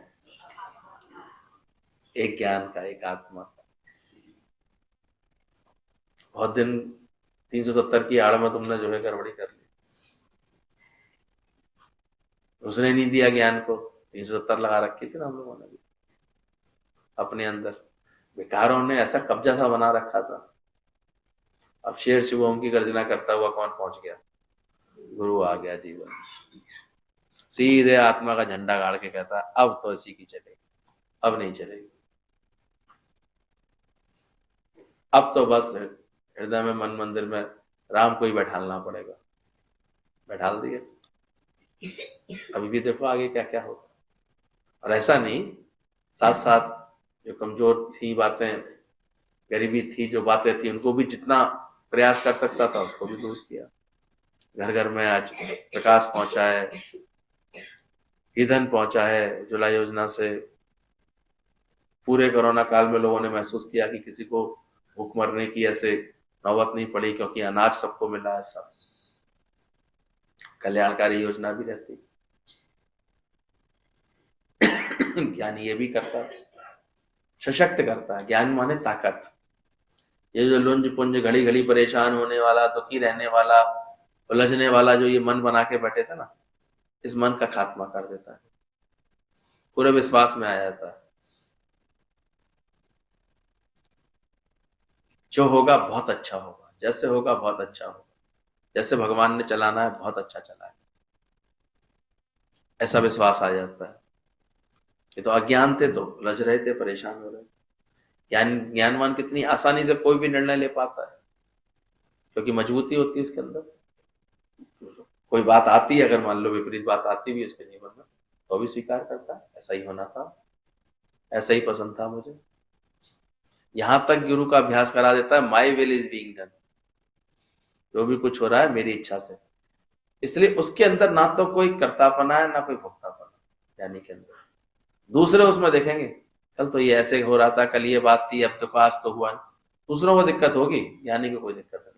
एक ज्ञान का, एक आत्मा का। बहुत दिन 370 की आड़ में तुमने जो है गड़बड़ी कर ली, उसने नहीं दिया ज्ञान को। 370 लगा रखी थी ना हम लोगों ने भी अपने अंदर, विकारों ने ऐसा कब्जा सा बना रखा था। अब शेर शिवम की गर्जना करता हुआ कौन पहुंच गया? गुरु आ गया जीवन, सीधे आत्मा का झंडा गाड़ के कहता अब तो इसी की चलेगी, अब नहीं चलेगी, अब तो बस हृदय में, मन मंदिर में राम को ही बैठालना पड़ेगा। बैठाल दिए, अभी भी देखो आगे क्या क्या होगा। और ऐसा नहीं, साथ साथ जो कमजोर थी बातें, गरीबी थी, जो बातें थी, उनको भी जितना प्रयास कर सकता था उसको भी दूर किया। घर घर में आज प्रकाश पहुंचा है, ईंधन पहुंचा है उज्ज्वला योजना से। पूरे कोरोना काल में लोगों ने महसूस किया कि किसी को भूख मरने की ऐसे नौबत नहीं पड़ी, क्योंकि अनाज सबको मिला है। सब कल्याणकारी योजना भी रहती। ज्ञान ये भी करता है, सशक्त करता है। ज्ञान माने ताकत। ये जो लुंज पुंज घड़ी घड़ी परेशान होने वाला, दुखी रहने वाला, उलझने वाला जो ये मन बना के बैठे थे ना, इस मन का खात्मा कर देता है, पूरे विश्वास में आ जाता है। जो होगा बहुत अच्छा होगा, जैसे होगा बहुत अच्छा होगा, जैसे भगवान ने चलाना है बहुत अच्छा चला है, ऐसा विश्वास आ जाता है। ये तो अज्ञान थे, तो उलझ रहे थे, परेशान हो रहे थे। ज्ञानवान कितनी आसानी से कोई भी निर्णय ले पाता है, क्योंकि मजबूती होती है उसके अंदर। कोई बात आती है, अगर मान लो विपरीत बात आती भी है उसके जीवन में, तो भी स्वीकार करता है, ऐसा ही होना था, ऐसा ही पसंद था मुझे। यहां तक गुरु का अभ्यास करा देता है, my will is being done, जो भी कुछ हो रहा है मेरी इच्छा से। इसलिए उसके अंदर ना तो कोई कर्तापना है ना कोई भोक्तापना, यानी के अंदर दूसरे उसमें देखेंगे, कल तो ये ऐसे हो रहा था, कल ये बात थी, अब तो खास तो हुआ नहीं, दूसरों को दिक्कत होगी, यानी कि कोई दिक्कत नहीं।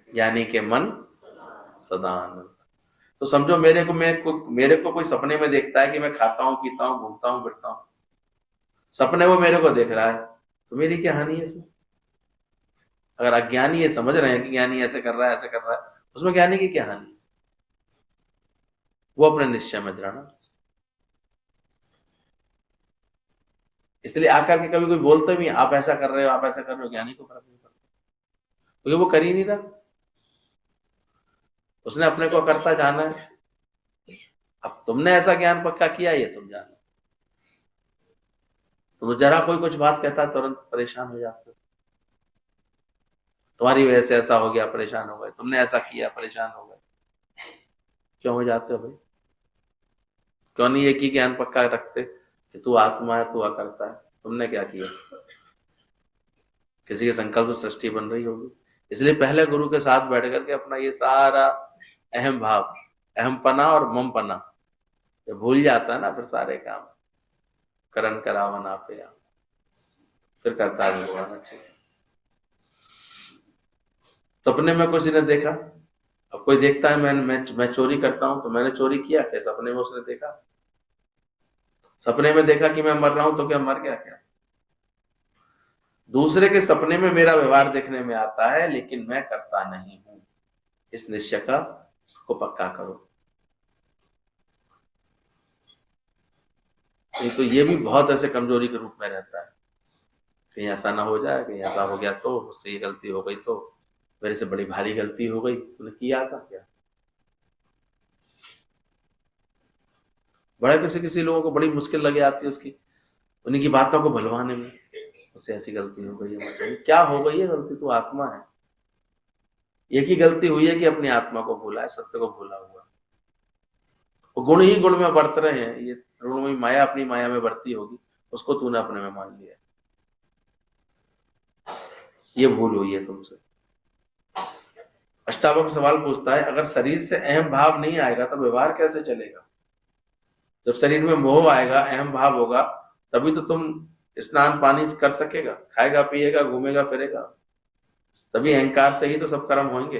यानी के मन सदा आनंद। तो समझो मेरे को कोई सपने में देखता है कि मैं खाता हूं, पीता हूं, घूमता हूं, फिरता हूं, सपने वो मेरे को देख रहा है, तो मेरी क्या हानि है इसमें? अगर अज्ञानी ये समझ रहे हैं कि ज्ञानी ऐसे कर रहा है, ऐसे कर रहा है, उसमें ज्ञानी की क्या हानि? वो अपने निश्चय में दृढ़। इसलिए आकर के कभी कोई बोलते भी आप ऐसा कर रहे हो, आप ऐसा कर रहे हो, ज्ञानी को फर्क नहीं पड़ता, क्योंकि वो कर ही नहीं रहा, उसने अपने को करता जाना है। अब तुमने ऐसा ज्ञान पक्का किया, ये तुम जानो। तुम जरा कोई कुछ बात कहता है तुरंत परेशान हो जाते हो, तुम्हारी वजह से ऐसा हो गया, परेशान हो गए, तुमने ऐसा किया, परेशान हो गए। क्यों हो जाते हो भाई? क्यों नहीं एक ही ज्ञान पक्का रखते कि तू आत्मा है, तू अकर्ता है? तुमने क्या किया? किसी के संकल्प से सृष्टि बन रही होगी। इसलिए पहले गुरु के साथ बैठ करके अपना ये सारा अहम भाव, अहमपना और ममपना जब भूल जाता है ना, फिर सारे काम करण करावन आपे, फिर करता है भगवान अच्छे से। सपने में किसी ने देखा, अब कोई देखता है मैं चोरी करता हूं, तो मैंने चोरी किया क्या? सपने में उसने देखा, सपने में देखा कि मैं मर रहा हूं, तो क्या मर गया क्या? दूसरे के सपने में मेरा व्यवहार देखने में आता है, लेकिन मैं करता नहीं हूं। इस निश्चय को पक्का करो। नहीं तो ये भी बहुत ऐसे कमजोरी के रूप में रहता है, कहीं ऐसा ना हो जाए, कहीं ऐसा हो गया तो, मुझसे ये गलती हो गई तो, मेरे से बड़ी भारी गलती हो गई, तूने किया था क्या? बड़ा किसी लोगों को बड़ी मुश्किल लगे आती है उसकी, उन्हीं की बातों को भलवाने में, मुझसे ऐसी गलती हो गई है, मुझसे क्या हो गई है गलती? तू आत्मा है। एक ही गलती हुई है कि अपनी आत्मा को भूला है, सत्य को भूला हुआ। वो गुण ही गुण में बरत रहे हैं, ये ऋणमयी माया अपनी माया में बरती होगी, उसको तूने अपने में मान लिया, ये भूल हुई है तुमसे। अष्टावक्र सवाल पूछता है, अगर शरीर से अहम भाव नहीं आएगा तो व्यवहार कैसे चलेगा? जब शरीर में मोह आएगा, अहम भाव होगा, तभी तो तुम स्नान पानी कर सकेगा, खाएगा पिएगा, घूमेगा फिरेगा, तभी अहंकार से ही तो सब कर्म होंगे।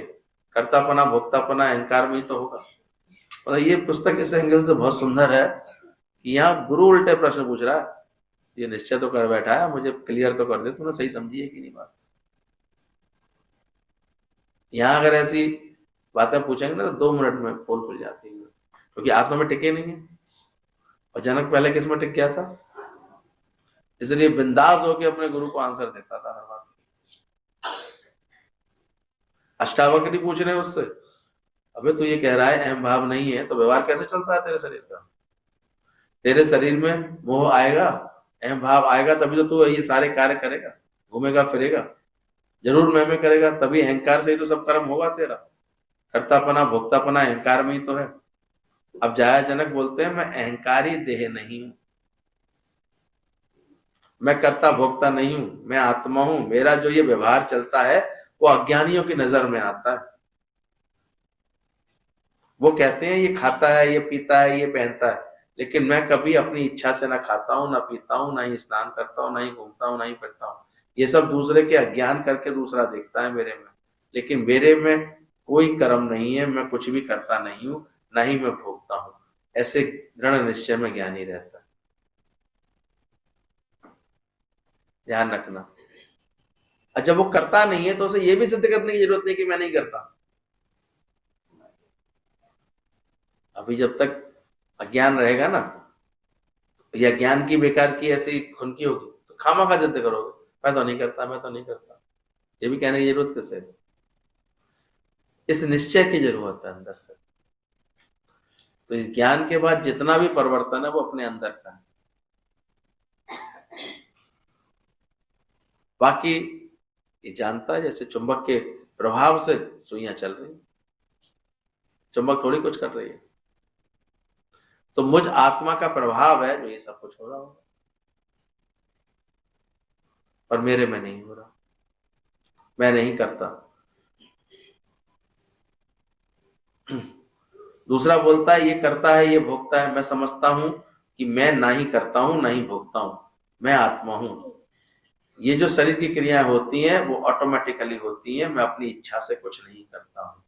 कर्तापना भोक्तापना अहंकार में ही तो होगा। और ये पुस्तक इस एंगल से बहुत सुंदर है कि यहाँ गुरु उल्टे प्रश्न पूछ रहा है, ये निश्चय तो कर बैठा है, मुझे क्लियर तो कर दे, तूने सही समझी है कि नहीं बात? यहाँ अगर ऐसी बातें पूछेंगे ना, तो 2 मिनट में पोल खुल जाती है, क्योंकि आत्मा में टिके नहीं है। और जनक पहले किस में टिक गया था, इसलिए बिंदास होकर अपने गुरु को आंसर देता था हर बात। अष्टावक्र नहीं पूछ रहे उससे, अबे तू ये कह रहा है अहम भाव नहीं है, तो व्यवहार कैसे चलता है तेरे शरीर का? तेरे शरीर में मोह आएगा, अहम भाव आएगा, तभी तो तू ये सारे कार्य करेगा, घूमेगा फिरेगा, जरूर मैं करेगा, तभी अहंकार से ही तो सब कर्म होगा तेरा। कर्तापना भोक्तापना अहंकार में ही तो है। अब जया जनक बोलते हैं, मैं अहंकारी देह नहीं हूं, मैं कर्ता भोक्ता नहीं हूं, मैं आत्मा हूं। मेरा जो ये व्यवहार चलता है वो अज्ञानियों की नजर में आता है। वो कहते हैं ये खाता है, ये पीता है, ये पहनता है, लेकिन मैं कभी अपनी इच्छा से ना खाता हूं, ना पीता हूं, ना ही स्नान करता हूं, ना ही घूमता हूं, ना ही फिरता हूं। ये सब दूसरे के अज्ञान करके दूसरा देखता है मेरे में, लेकिन मेरे में कोई कर्म नहीं है, मैं कुछ भी करता नहीं हूं, ना ही मैं भोगता हूं। ऐसे दृढ़ निश्चय में ज्ञानी रहता है। ध्यान रखना। और जब वो करता नहीं है तो उसे ये भी सिद्ध करने की जरूरत नहीं कि मैं नहीं करता। अभी जब तक अज्ञान रहेगा ना, या ज्ञान की बेकार की ऐसी खुनकी होगी, तो खामा का जिद करोगे, मैं तो नहीं करता, मैं तो नहीं करता। ये भी कहने की जरूरत किसे है? इस निश्चय की जरूरत है अंदर से। तो इस ज्ञान के बाद जितना भी परिवर्तन है वो अपने अंदर का है। बाकी ये जानता है जैसे चुंबक के प्रभाव से सुइयां चल रही, चुंबक थोड़ी कुछ कर रही है। तो मुझ आत्मा का प्रभाव है जो ये सब कुछ हो रहा हो, पर मेरे में नहीं हो रहा, मैं नहीं करता। दूसरा बोलता है ये करता है, ये भोगता है। मैं समझता हूं कि मैं ना ही करता हूं ना ही भोगता हूं, मैं आत्मा हूं। ये जो शरीर की क्रियाएं होती हैं वो ऑटोमेटिकली होती हैं, मैं अपनी इच्छा से कुछ नहीं करता हूं।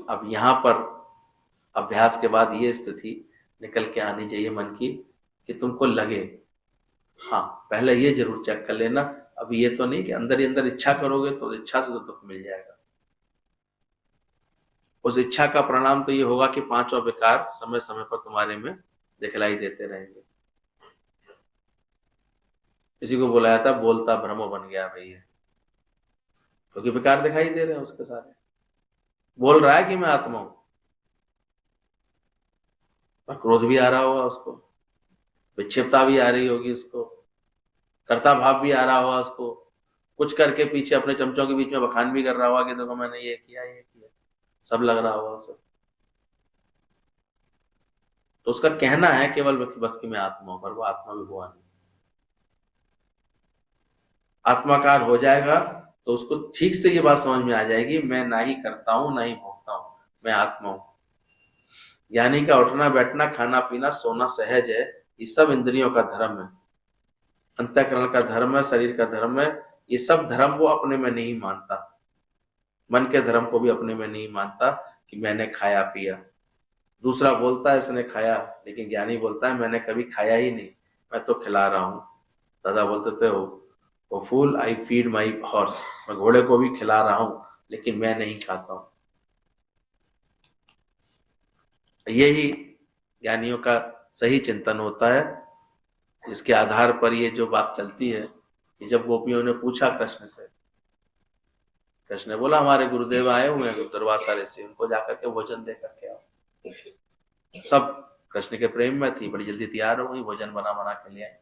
अब यहां पर अभ्यास के बाद ये स्थिति निकल के आनी चाहिए मन की कि तुमको लगे, हाँ पहले ये जरूर चेक कर लेना, अब ये तो नहीं कि अंदर ही अंदर इच्छा करोगे तो इच्छा से तो दुख मिल जाएगा। उस इच्छा का परिणाम तो ये होगा कि पांचों विकार समय समय पर तुम्हारे में दिखलाई देते रहेंगे। किसी को बुलाया था, बोलता ब्रह्म बन गया भैया, क्योंकि विकार दिखाई दे रहे हैं उसके सारे। बोल रहा है कि मैं आत्मा हूं, पर क्रोध भी आ रहा होगा उसको, विक्षिप्तता भी आ रही होगी उसको, कर्ता भाव भी आ रहा होगा उसको, कुछ करके पीछे अपने चमचों के बीच में बखान भी कर रहा होगा कि देखो मैंने ये किया ये किया, सब लग रहा होगा उसे। तो उसका कहना है केवल बस कि मैं आत्मा हूं, पर वो आत्मा भी हुआ नहीं। आत्माकार हो जाएगा तो उसको ठीक से ये बात समझ में आ जाएगी, मैं ना ही करता हूं ना ही भोगता हूं, मैं आत्मा हूं। यानी का उठना बैठना खाना पीना सोना सहज है, ये सब इंद्रियों का धर्म है, अंतःकरण का धर्म है, शरीर का धर्म है। ये सब धर्म वो अपने में नहीं मानता, मन के धर्म को भी अपने में नहीं मानता कि मैंने खाया पिया। दूसरा बोलता है इसने खाया, लेकिन ज्ञानी बोलता है मैंने कभी खाया ही नहीं, मैं तो खिला रहा हूं। दादा बोलते थे वो फूल आई फीड माई हॉर्स, मैं घोड़े को भी खिला रहा हूं लेकिन मैं नहीं खाता हूं। यही ज्ञानियों का सही चिंतन होता है, जिसके आधार पर ये जो बात चलती है कि जब गोपियों ने पूछा कृष्ण से, कृष्ण ने बोला हमारे गुरुदेव आए हुए हैं दुर्वासा ऋषि, उनको जाकर के भोजन दे करके आओ। सब कृष्ण के प्रेम में थी, बड़ी जल्दी तैयार हो गई, भोजन बना बना के ले आए।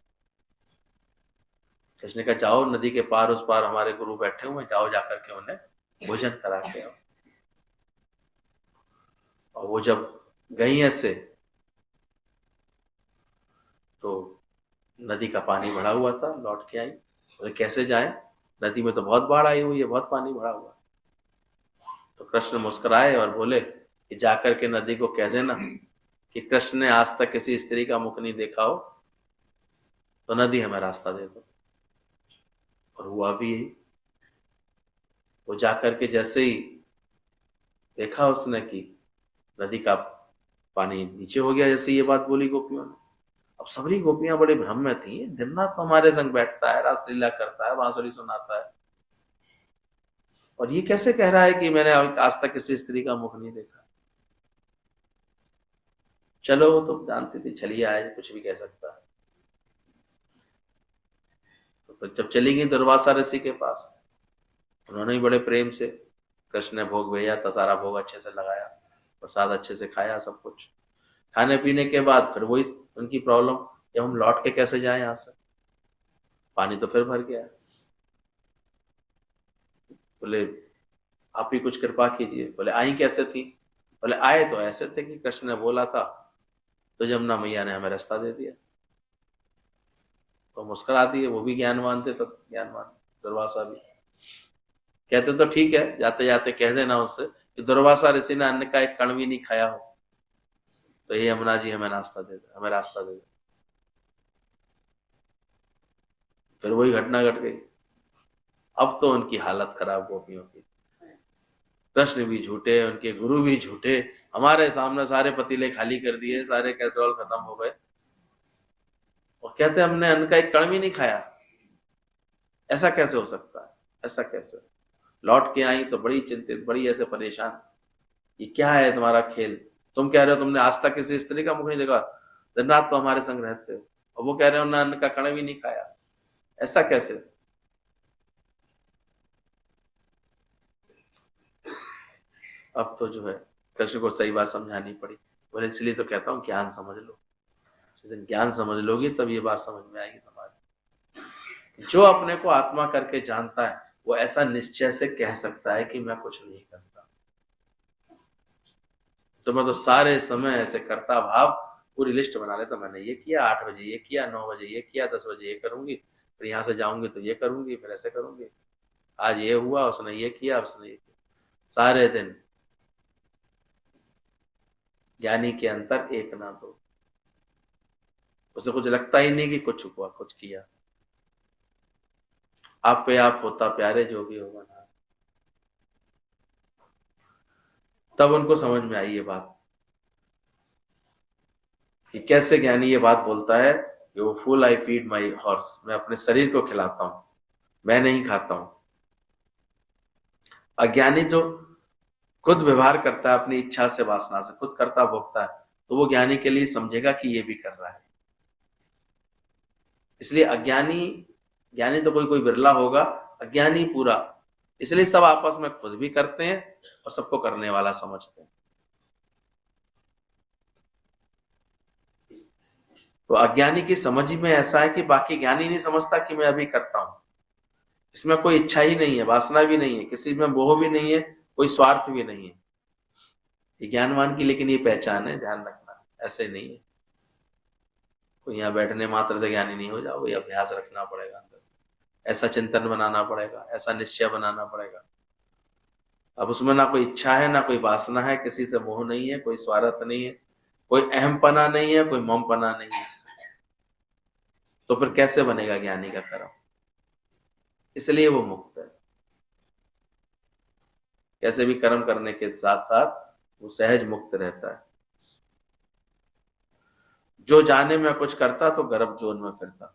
कृष्ण का जाओ नदी के पार उस पार हमारे गुरु बैठे हुए, जाओ जाकर के उन्हें भोजन करा के आओ। और वो जब गई ऐसे तो नदी का पानी बढ़ा हुआ था, लौट के आई, बोले कैसे जाए, नदी में तो बहुत बाढ़ आई हुई है, बहुत पानी भरा हुआ। तो कृष्ण मुस्कुराए और बोले कि जाकर के नदी को कह देना कि कृष्ण ने आज तक किसी स्त्री का मुख नहीं देखा हो, तो नदी हमें रास्ता दे दो। और हुआ भी यही, वो जाकर के जैसे ही देखा उसने कि नदी का पानी नीचे हो गया, जैसे ये बात बोली गोपियों ने। अब सभी गोपियां बड़े भ्रम में थी, दिन रात तो हमारे संग बैठता है, रासलीला करता है, बांसुरी सुनाता है, और ये कैसे कह रहा है कि मैंने आज तक किसी स्त्री का मुख नहीं देखा। चलो वो तो जानती थी, चलिए आए, कुछ भी कह सकता है। तो जब चली गई दुर्वासा ऋषि के पास, उन्होंने भी बड़े प्रेम से, कृष्ण ने भोग भेजा था, सारा भोग अच्छे से लगाया, प्रसाद अच्छे से खाया, सब कुछ खाने पीने के बाद फिर वही उनकी प्रॉब्लम कि हम लौट के कैसे जाएं यहाँ से, पानी तो फिर भर गया। बोले आप ही कुछ कृपा कीजिए। बोले आई कैसे थी? बोले आए तो ऐसे थे कि कृष्ण ने बोला था तो जमुना मैया ने हमें रास्ता दे दिया। तो मुस्कुरा दिए, वो भी ज्ञानवान थे, तो ज्ञानवान दुर्वासा भी कहते तो ठीक है, जाते जाते कह देना उससे कि दुर्वासा ऋषि ने अन्न का एक कण भी नहीं खाया हो, तो ये यमुना जी हमें रास्ता दे दे, हमें रास्ता दे दे। फिर वही घटना घट गई। अब तो उनकी हालत खराब गोपियों की, कृष्ण भी झूठे, उनके गुरु भी झूठे, हमारे सामने सारे पतीले खाली कर दिए, सारे कैसरोल खत्म हो गए, और कहते हमने अन्न का एक कण भी नहीं खाया। ऐसा कैसे हो सकता है, ऐसा कैसे? लौट के आई तो बड़ी चिंतित, बड़ी ऐसे परेशान, ये क्या है तुम्हारा खेल? तुम कह रहे हो तुमने आज तक किसी स्त्री का मुख नहीं देखा, दिन रात तो हमारे संग रहते हो, और वो कह रहे हो ना अन्न का कण भी नहीं खाया, ऐसा कैसे? अब तो जो है कृष्ण को सही बात समझानी पड़ी। बोले इसलिए तो कहता हूँ ज्ञान समझ लो, जिस दिन ज्ञान समझ लोगी तब ये बात समझ में आएगी तुम्हारी। जो अपने को आत्मा करके जानता है वो ऐसा निश्चय से कह सकता है कि मैं कुछ नहीं करता। तो मैं तो सारे समय ऐसे करता भाव पूरी लिस्ट बना लेता, मैंने ये किया, 8 बजे ये किया, 9 बजे ये किया, 10 बजे ये करूंगी, फिर यहाँ से जाऊंगी तो ये करूंगी, फिर ऐसे करूंगी, आज ये हुआ, उसने ये किया, उसने ये किया, सारे दिन। ज्ञानी के अंतर एक ना दो। उसे कुछ लगता ही नहीं कि कुछ हुआ, कुछ किया। आप पे आप होता प्यारे जो भी होगा ना। तब उनको समझ में आई ये बात कि कैसे ज्ञानी ये बात बोलता है कि वो full I feed my horse, मैं अपने शरीर को खिलाता हूं, मैं नहीं खाता हूं। अज्ञानी जो खुद व्यवहार करता है अपनी इच्छा से, वासना से, खुद करता भोगता है, तो वो ज्ञानी के लिए समझेगा कि ये भी कर रहा है। इसलिए अज्ञानी, ज्ञानी तो कोई कोई बिरला होगा, अज्ञानी पूरा। इसलिए सब आपस में खुद भी करते हैं और सबको करने वाला समझते हैं। तो अज्ञानी की समझ में ऐसा है कि बाकी ज्ञानी नहीं समझता कि मैं अभी करता हूं। इसमें कोई इच्छा ही नहीं है, वासना भी नहीं है, किसी में मोह भी नहीं है, कोई स्वार्थ भी नहीं है। ये ज्ञानवान की लेकिन ये पहचान है, ध्यान रखना, ऐसे नहीं है। कोई यहाँ बैठने मात्र से ज्ञानी नहीं हो जाओ, ये अभ्यास रखना पड़ेगा अंदर, ऐसा चिंतन बनाना पड़ेगा, ऐसा निश्चय बनाना पड़ेगा। अब उसमें ना कोई इच्छा है, ना कोई वासना है, किसी से मोह नहीं है, कोई स्वार्थ नहीं है, कोई अहमपना नहीं है, कोई ममपना नहीं है। तो फिर कैसे बनेगा ज्ञानी का कर्म? इसलिए वो मुक्त है। कैसे भी कर्म करने के साथ साथ वो सहज मुक्त रहता है। जो जाने में कुछ करता तो गर्भ जोन में फिरता।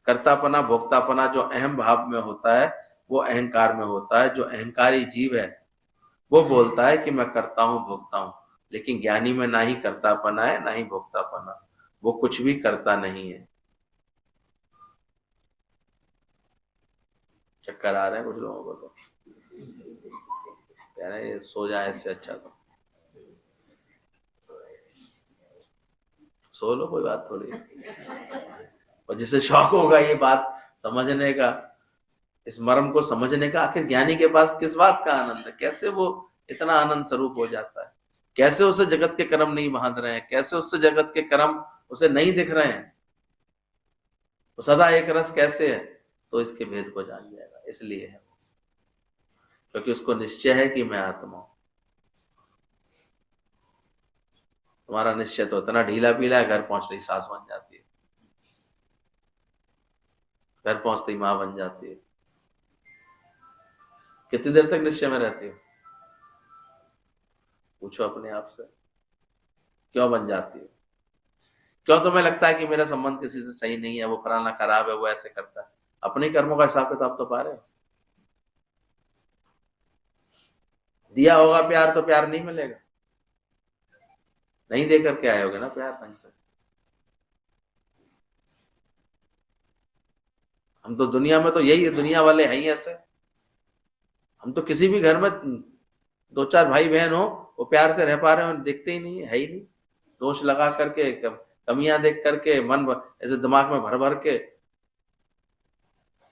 कर्तापना भोक्तापना जो अहम भाव में होता है वो अहंकार में होता है। जो अहंकारी जीव है वो बोलता है कि मैं करता हूं, भोगता हूं, लेकिन ज्ञानी में ना ही कर्तापना है ना ही भोक्तापना, वो कुछ भी करता नहीं है। चक्कर आ रहे हैं कुछ लोगों को, तो कह रहे हैं सो जाए इससे अच्छा तो सो लो, कोई बात थोड़ी। और जिसे शौक होगा ये बात समझने का, इस मर्म को समझने का, आखिर ज्ञानी के पास किस बात का आनंद है, कैसे वो इतना आनंद स्वरूप हो जाता है, कैसे उसे जगत के कर्म नहीं बांध रहे हैं, कैसे उससे जगत के कर्म उसे नहीं दिख रहे हैं, वो सदा एक रस कैसे है, तो इसके भेद को जान जाएगा। इसलिए है क्योंकि उसको निश्चय है कि मैं आत्मा हूं। तुम्हारा निश्चय तो इतना ढीला पीला है, घर पहुंचते ही सास बन जाती है, घर पहुंचते ही मां बन जाती है। कितनी देर तक निश्चय में रहती हो? पूछो अपने आप से, क्यों बन जाती है? क्यों तुम्हें लगता है कि मेरा संबंध किसी से सही नहीं है, वो फलाना खराब है, वो ऐसे करता है? अपने कर्मों का हिसाब किताब तो पा रहे हो। दिया होगा प्यार तो प्यार नहीं मिलेगा, नहीं देकर के आए होगे ना प्यार ढंग से। हम तो दुनिया में तो यही है, दुनिया वाले हैं ही ऐसे। हम तो किसी भी घर में 2-4 भाई बहन हो, वो प्यार से रह पा रहे हो देखते ही नहीं है ही नहीं। दोष लगा करके, कमियां देख करके, मन ऐसे दिमाग में भर भर के,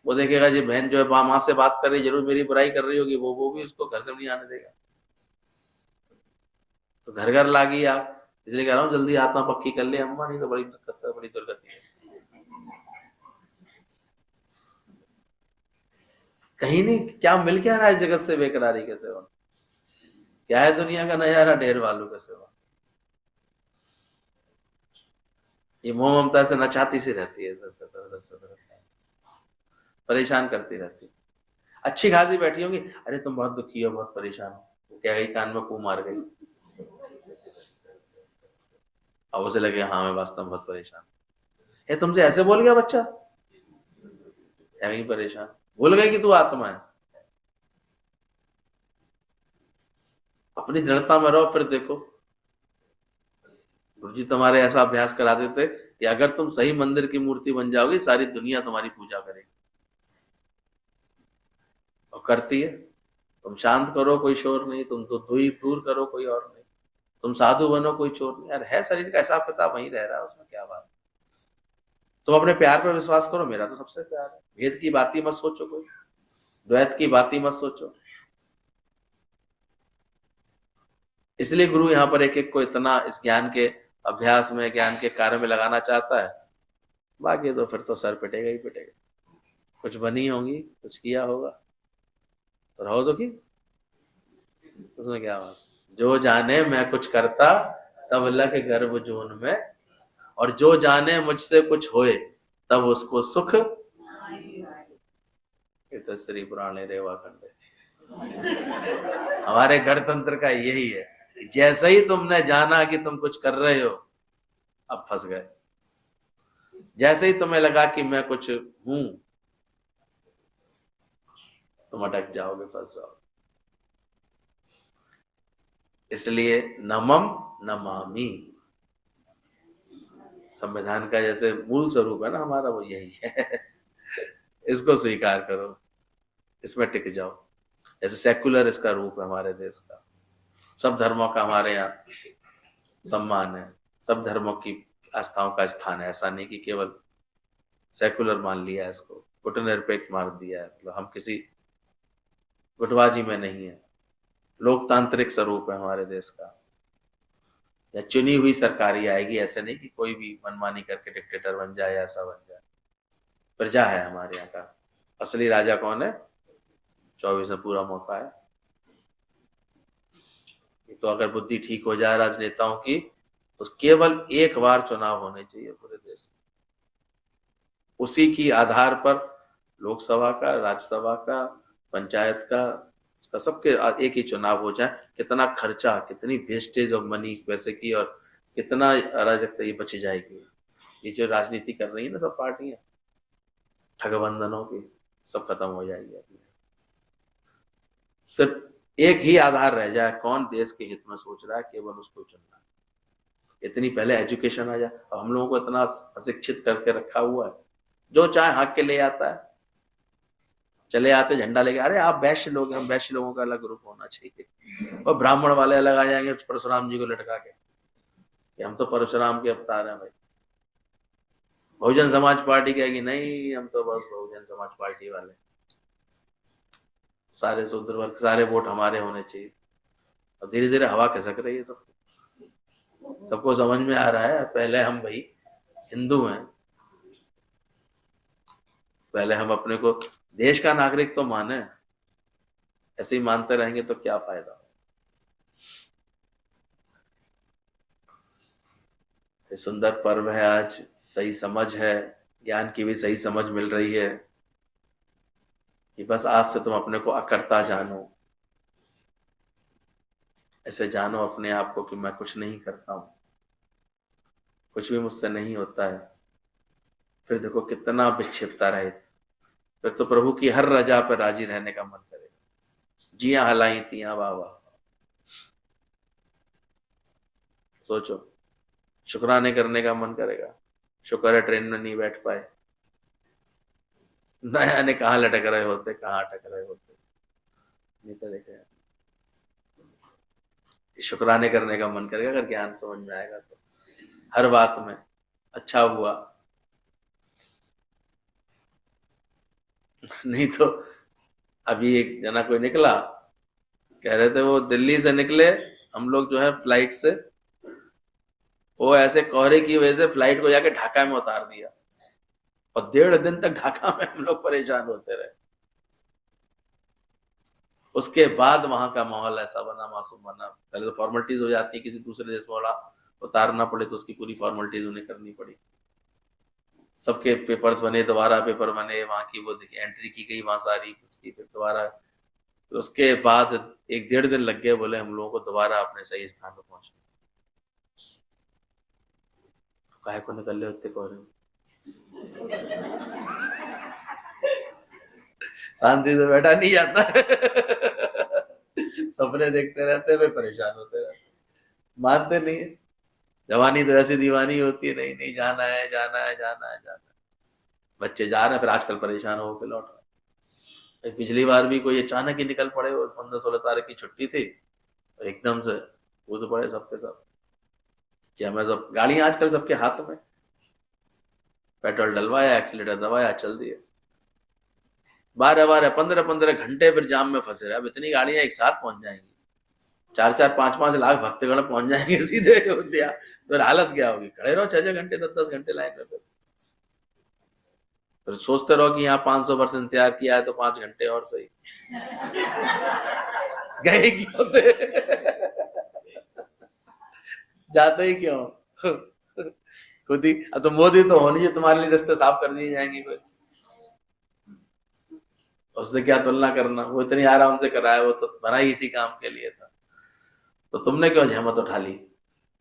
वो देखेगा जी बहन जो है माँ से बात कर रही, जरूर मेरी बुराई कर रही होगी, वो भी उसको घर से नहीं आने देगा। तो घर घर लागी आप, इसलिए कह रहा हूँ जल्दी आत्मा पक्की कर ले अम्मा, नहीं तो बड़ी दिक्कत है, बड़ी दुर्गति है। कहीं नहीं, क्या मिल क्या रहा है जगत से बेकरारी के सेवा? क्या है दुनिया का नजारा? ढेर वालों के सेवा। ये मोह ममता से नचाती सी रहती है, परेशान करती रहती है। अच्छी खासी बैठी होंगी, अरे तुम बहुत दुखी हो, बहुत परेशान हो, क्या गई कान में कू मार गई, अब उसे लगे हाँ मैं वास्तव में बहुत परेशान। ये तुमसे ऐसे बोल गया बच्चा, परेशान, भूल गए कि तू आत्मा है। अपनी दृढ़ता में रहो, फिर देखो गुरु जी तुम्हारे ऐसा अभ्यास करा देते कि अगर तुम सही मंदिर की मूर्ति बन जाओगी, सारी दुनिया तुम्हारी पूजा करेगी, और करती है। तुम शांत करो, कोई शोर नहीं, तुम तो दूर करो, कोई और नहीं, तुम साधु बनो, कोई चोर नहीं। यार है शरीर का हिसाब किताब वहीं रह रहा है, उसमें क्या बात। तुम अपने प्यार पर विश्वास करो, मेरा तो सबसे प्यार है। भेद की बात ही मत सोचो, कोई द्वैत की बात ही मत सोचो। इसलिए गुरु यहाँ पर एक एक को इतना इस ज्ञान के अभ्यास में, ज्ञान के कार्य में लगाना चाहता है। बाकी तो फिर तो सर पिटेगा ही पिटेगा। कुछ बनी होंगी, कुछ किया होगा तो रहो तो की, उसमें क्या बात। जो जाने मैं कुछ करता तब लख गर्भ जोन में, और जो जाने मुझसे कुछ होए तब उसको सुख। ये तो श्री पुराणे रेवा खंड हमारे गणतंत्र का यही है। जैसे ही तुमने जाना कि तुम कुछ कर रहे हो, अब फंस गए। जैसे ही तुम्हें लगा कि मैं कुछ हूं, तुम अटक जाओगे, फंस जाओगे। इसलिए नमम नमामि, संविधान का जैसे मूल स्वरूप है ना हमारा, वो यही है। इसको स्वीकार करो, इसमें टिक जाओ। जैसे सेक्युलर इसका रूप है हमारे देश का। सब धर्मों का हमारे यहाँ सम्मान है, सब धर्मों की आस्थाओं का स्थान है। ऐसा नहीं कि केवल सेक्युलर मान लिया है इसको, गुटनिरपेक्ष मान दिया है। मतलब हम किसी गुटबाजी में नहीं है। लोकतांत्रिक स्वरूप है हमारे देश का। या चुनी हुई सरकारी आएगी, ऐसे नहीं कि कोई भी मनमानी करके डिक्टेटर बन जाए या ऐसा बन जाए। प्रजा है हमारे यहाँ का। असली राजा कौन है? 24 में पूरा मौका है। तो अगर बुद्धि ठीक हो जाए राजनेताओं की, तो केवल एक बार चुनाव होने चाहिए पूरे देश में। उसी की आधार पर लोकसभा का, राज्यसभा का, पंचायत का सबके एक ही चुनाव हो जाए। कितना खर्चा, कितनी वेस्टेज ऑफ मनी पैसे की, और कितना अराजकता ये बच जाएगी। ये जो राजनीति कर रही है ना सब पार्टियां, ठगबंधनों की, सब खत्म हो जाएगी। सिर्फ एक ही आधार रह जाए, कौन देश के हित में सोच रहा है, केवल उसको चुनना। इतनी पहले एजुकेशन आ जाए। अब हम लोगों को इतना अशिक्षित करके रखा हुआ है, जो चाहे हक के ले आता है। चले आते झंडा लेके, अरे आप वैश्य लोग हैं, हम वैश्य लोगों का अलग ग्रुप होना चाहिए। और ब्राह्मण वाले अलग आ जाएंगे परशुराम जी को लटका के, कि हम तो परशुराम के अवतार हैं भाई। बहुजन समाज पार्टी कहेगी नहीं, हम तो बस बहुजन समाज पार्टी वाले, सारे शूद्र वर्ग, सारे वोट हमारे होने चाहिए। अब धीरे धीरे हवा खिसक रही है सबको समझ में आ रहा है। पहले हम भाई हिंदू हैं, पहले हम अपने को देश का नागरिक तो माने। ऐसे ही मानते रहेंगे तो क्या फायदा। सुंदर पर्व है आज, सही समझ है, ज्ञान की भी सही समझ मिल रही है कि बस आज से तुम अपने को अकर्ता जानो। ऐसे जानो अपने आप को कि मैं कुछ नहीं करता हूं, कुछ भी मुझसे नहीं होता है। फिर देखो कितना विक्षिप्ता रहे, फिर तो प्रभु की हर रजा पर राजी रहने का मन करेगा। जिया हलाई तिया बाबा। सोचो, शुक्राने करने का मन करेगा। शुक्र है ट्रेन में नहीं बैठ पाए, न जाने कहाँ लटक रहे होते, कहाँ अटक रहे होते। नहीं तो देखे, शुक्राने करने का मन करेगा अगर ज्ञान समझ में आएगा तो। हर बात में अच्छा हुआ, नहीं तो अभी एक जना कोई निकला, कह रहे थे वो दिल्ली से निकले, हम लोग जो है फ्लाइट से, वो ऐसे कोहरे की वजह से फ्लाइट को जाके ढाका में उतार दिया, और 1.5 दिन तक ढाका में हम लोग परेशान होते रहे। उसके बाद वहां का माहौल ऐसा बना, मासूम बना। पहले तो फॉर्मेलिटीज हो जाती है, किसी दूसरे देश वाला उतारना पड़े तो उसकी पूरी फॉर्मेलिटीज उन्हें करनी पड़ी। सबके पेपर्स बने, दोबारा पेपर बने, वहां की वो देखिए एंट्री की गई वहां सारी उसकी, फिर दोबारा। तो उसके बाद 1-1.5 दिन लग गए, बोले हम लोगों को दोबारा अपने सही स्थान पर पहुंचने। काहे को निकल ले होते कोहरे में, शांति से बैठा नहीं जाता। सपने देखते रहते हैं, परेशान होते रहते, मानते नहीं है। जवानी तो ऐसी दीवानी होती है, नहीं नहीं जाना है, जाना है, जाना है, जाना है। बच्चे जा रहे हैं, फिर आजकल परेशान होकर लौट रहे। पिछली बार भी कोई अचानक ही निकल पड़े, और 15-16 तारीख की छुट्टी थी, एकदम से कूद पड़े सबके सब। क्या मैं सब गाड़ियां आजकल सबके हाथ में, पेट्रोल डलवाया, एक्सीलेटर दबाया, चल दिए। 12-12, 15-15 घंटे फिर जाम में फंसे रहे। अब इतनी गाड़ियां एक साथ पहुंच जाएंगी, 4-4, 5-5 लाख भक्तगण पहुंच जाएंगे सीधे अयोध्या, तो हालत क्या होगी? खड़े रहो 6-6 घंटे, 10-10 घंटे लाइन में। फिर सोचते रहो कि यहाँ 500 वर्ष इंतजार किया है तो 5 घंटे और सही। गए क्यों थे? जाते ही क्यों? खुद ही। अब तो मोदी तो होनी है, तुम्हारे लिए रास्ते साफ कर दिए जाएंगे। कोई उससे क्या तुलना करना? वो इतनी आराम से कराया, वो तो बना ही इसी काम के लिए था। तो तुमने क्यों जहमत उठा ली?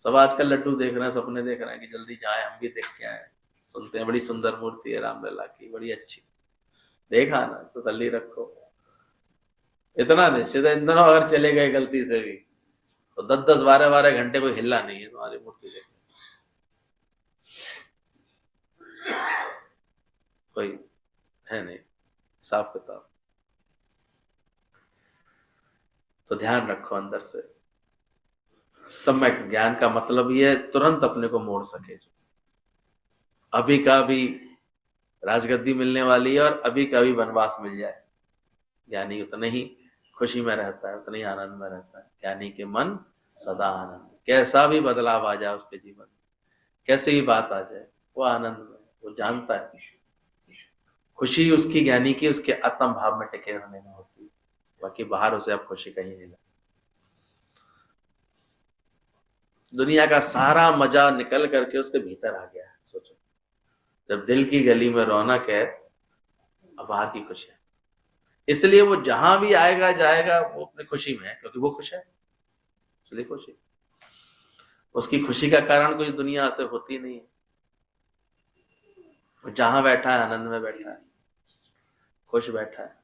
सब आजकल लड्डू देख रहे हैं, सपने देख रहे हैं कि जल्दी जाए, हम भी देख के आए। सुनते हैं बड़ी सुंदर मूर्ति है रामलला की, बड़ी अच्छी। देखा ना, तसल्ली रखो। इतना निश्चित है, इन दोनों अगर चले गए गलती से भी तो 10-10, 12-12 घंटे कोई हिला नहीं है तुम्हारी मूर्ति देख, कोई है नहीं साफ किताब। तो ध्यान रखो अंदर से। सम्यक ज्ञान का मतलब ये है तुरंत अपने को मोड़ सके। अभी का भी राजगद्दी मिलने वाली है और अभी का भी वनवास मिल जाए, ज्ञानी उतने ही खुशी में रहता है, उतने ही आनंद में रहता है। ज्ञानी के मन सदा आनंद, कैसा भी बदलाव आ जाए उसके जीवन में, कैसे ही बात आ जाए, वो आनंद में, वो जानता है खुशी उसकी ज्ञानी की उसके आत्म भाव में टिके रहने में होती है। बाकी बाहर उसे अब खुशी कहीं नहीं लगती। दुनिया का सारा मजा निकल करके उसके भीतर आ गया है। सोचो, जब दिल की गली में रौनक है, अब बाहर की खुशी है। इसलिए वो जहां भी आएगा जाएगा वो अपनी खुशी में है, क्योंकि वो खुश है, इसलिए खुशी। उसकी खुशी का कारण कोई दुनिया से होती नहीं है। जहां बैठा है आनंद में बैठा है, खुश बैठा है।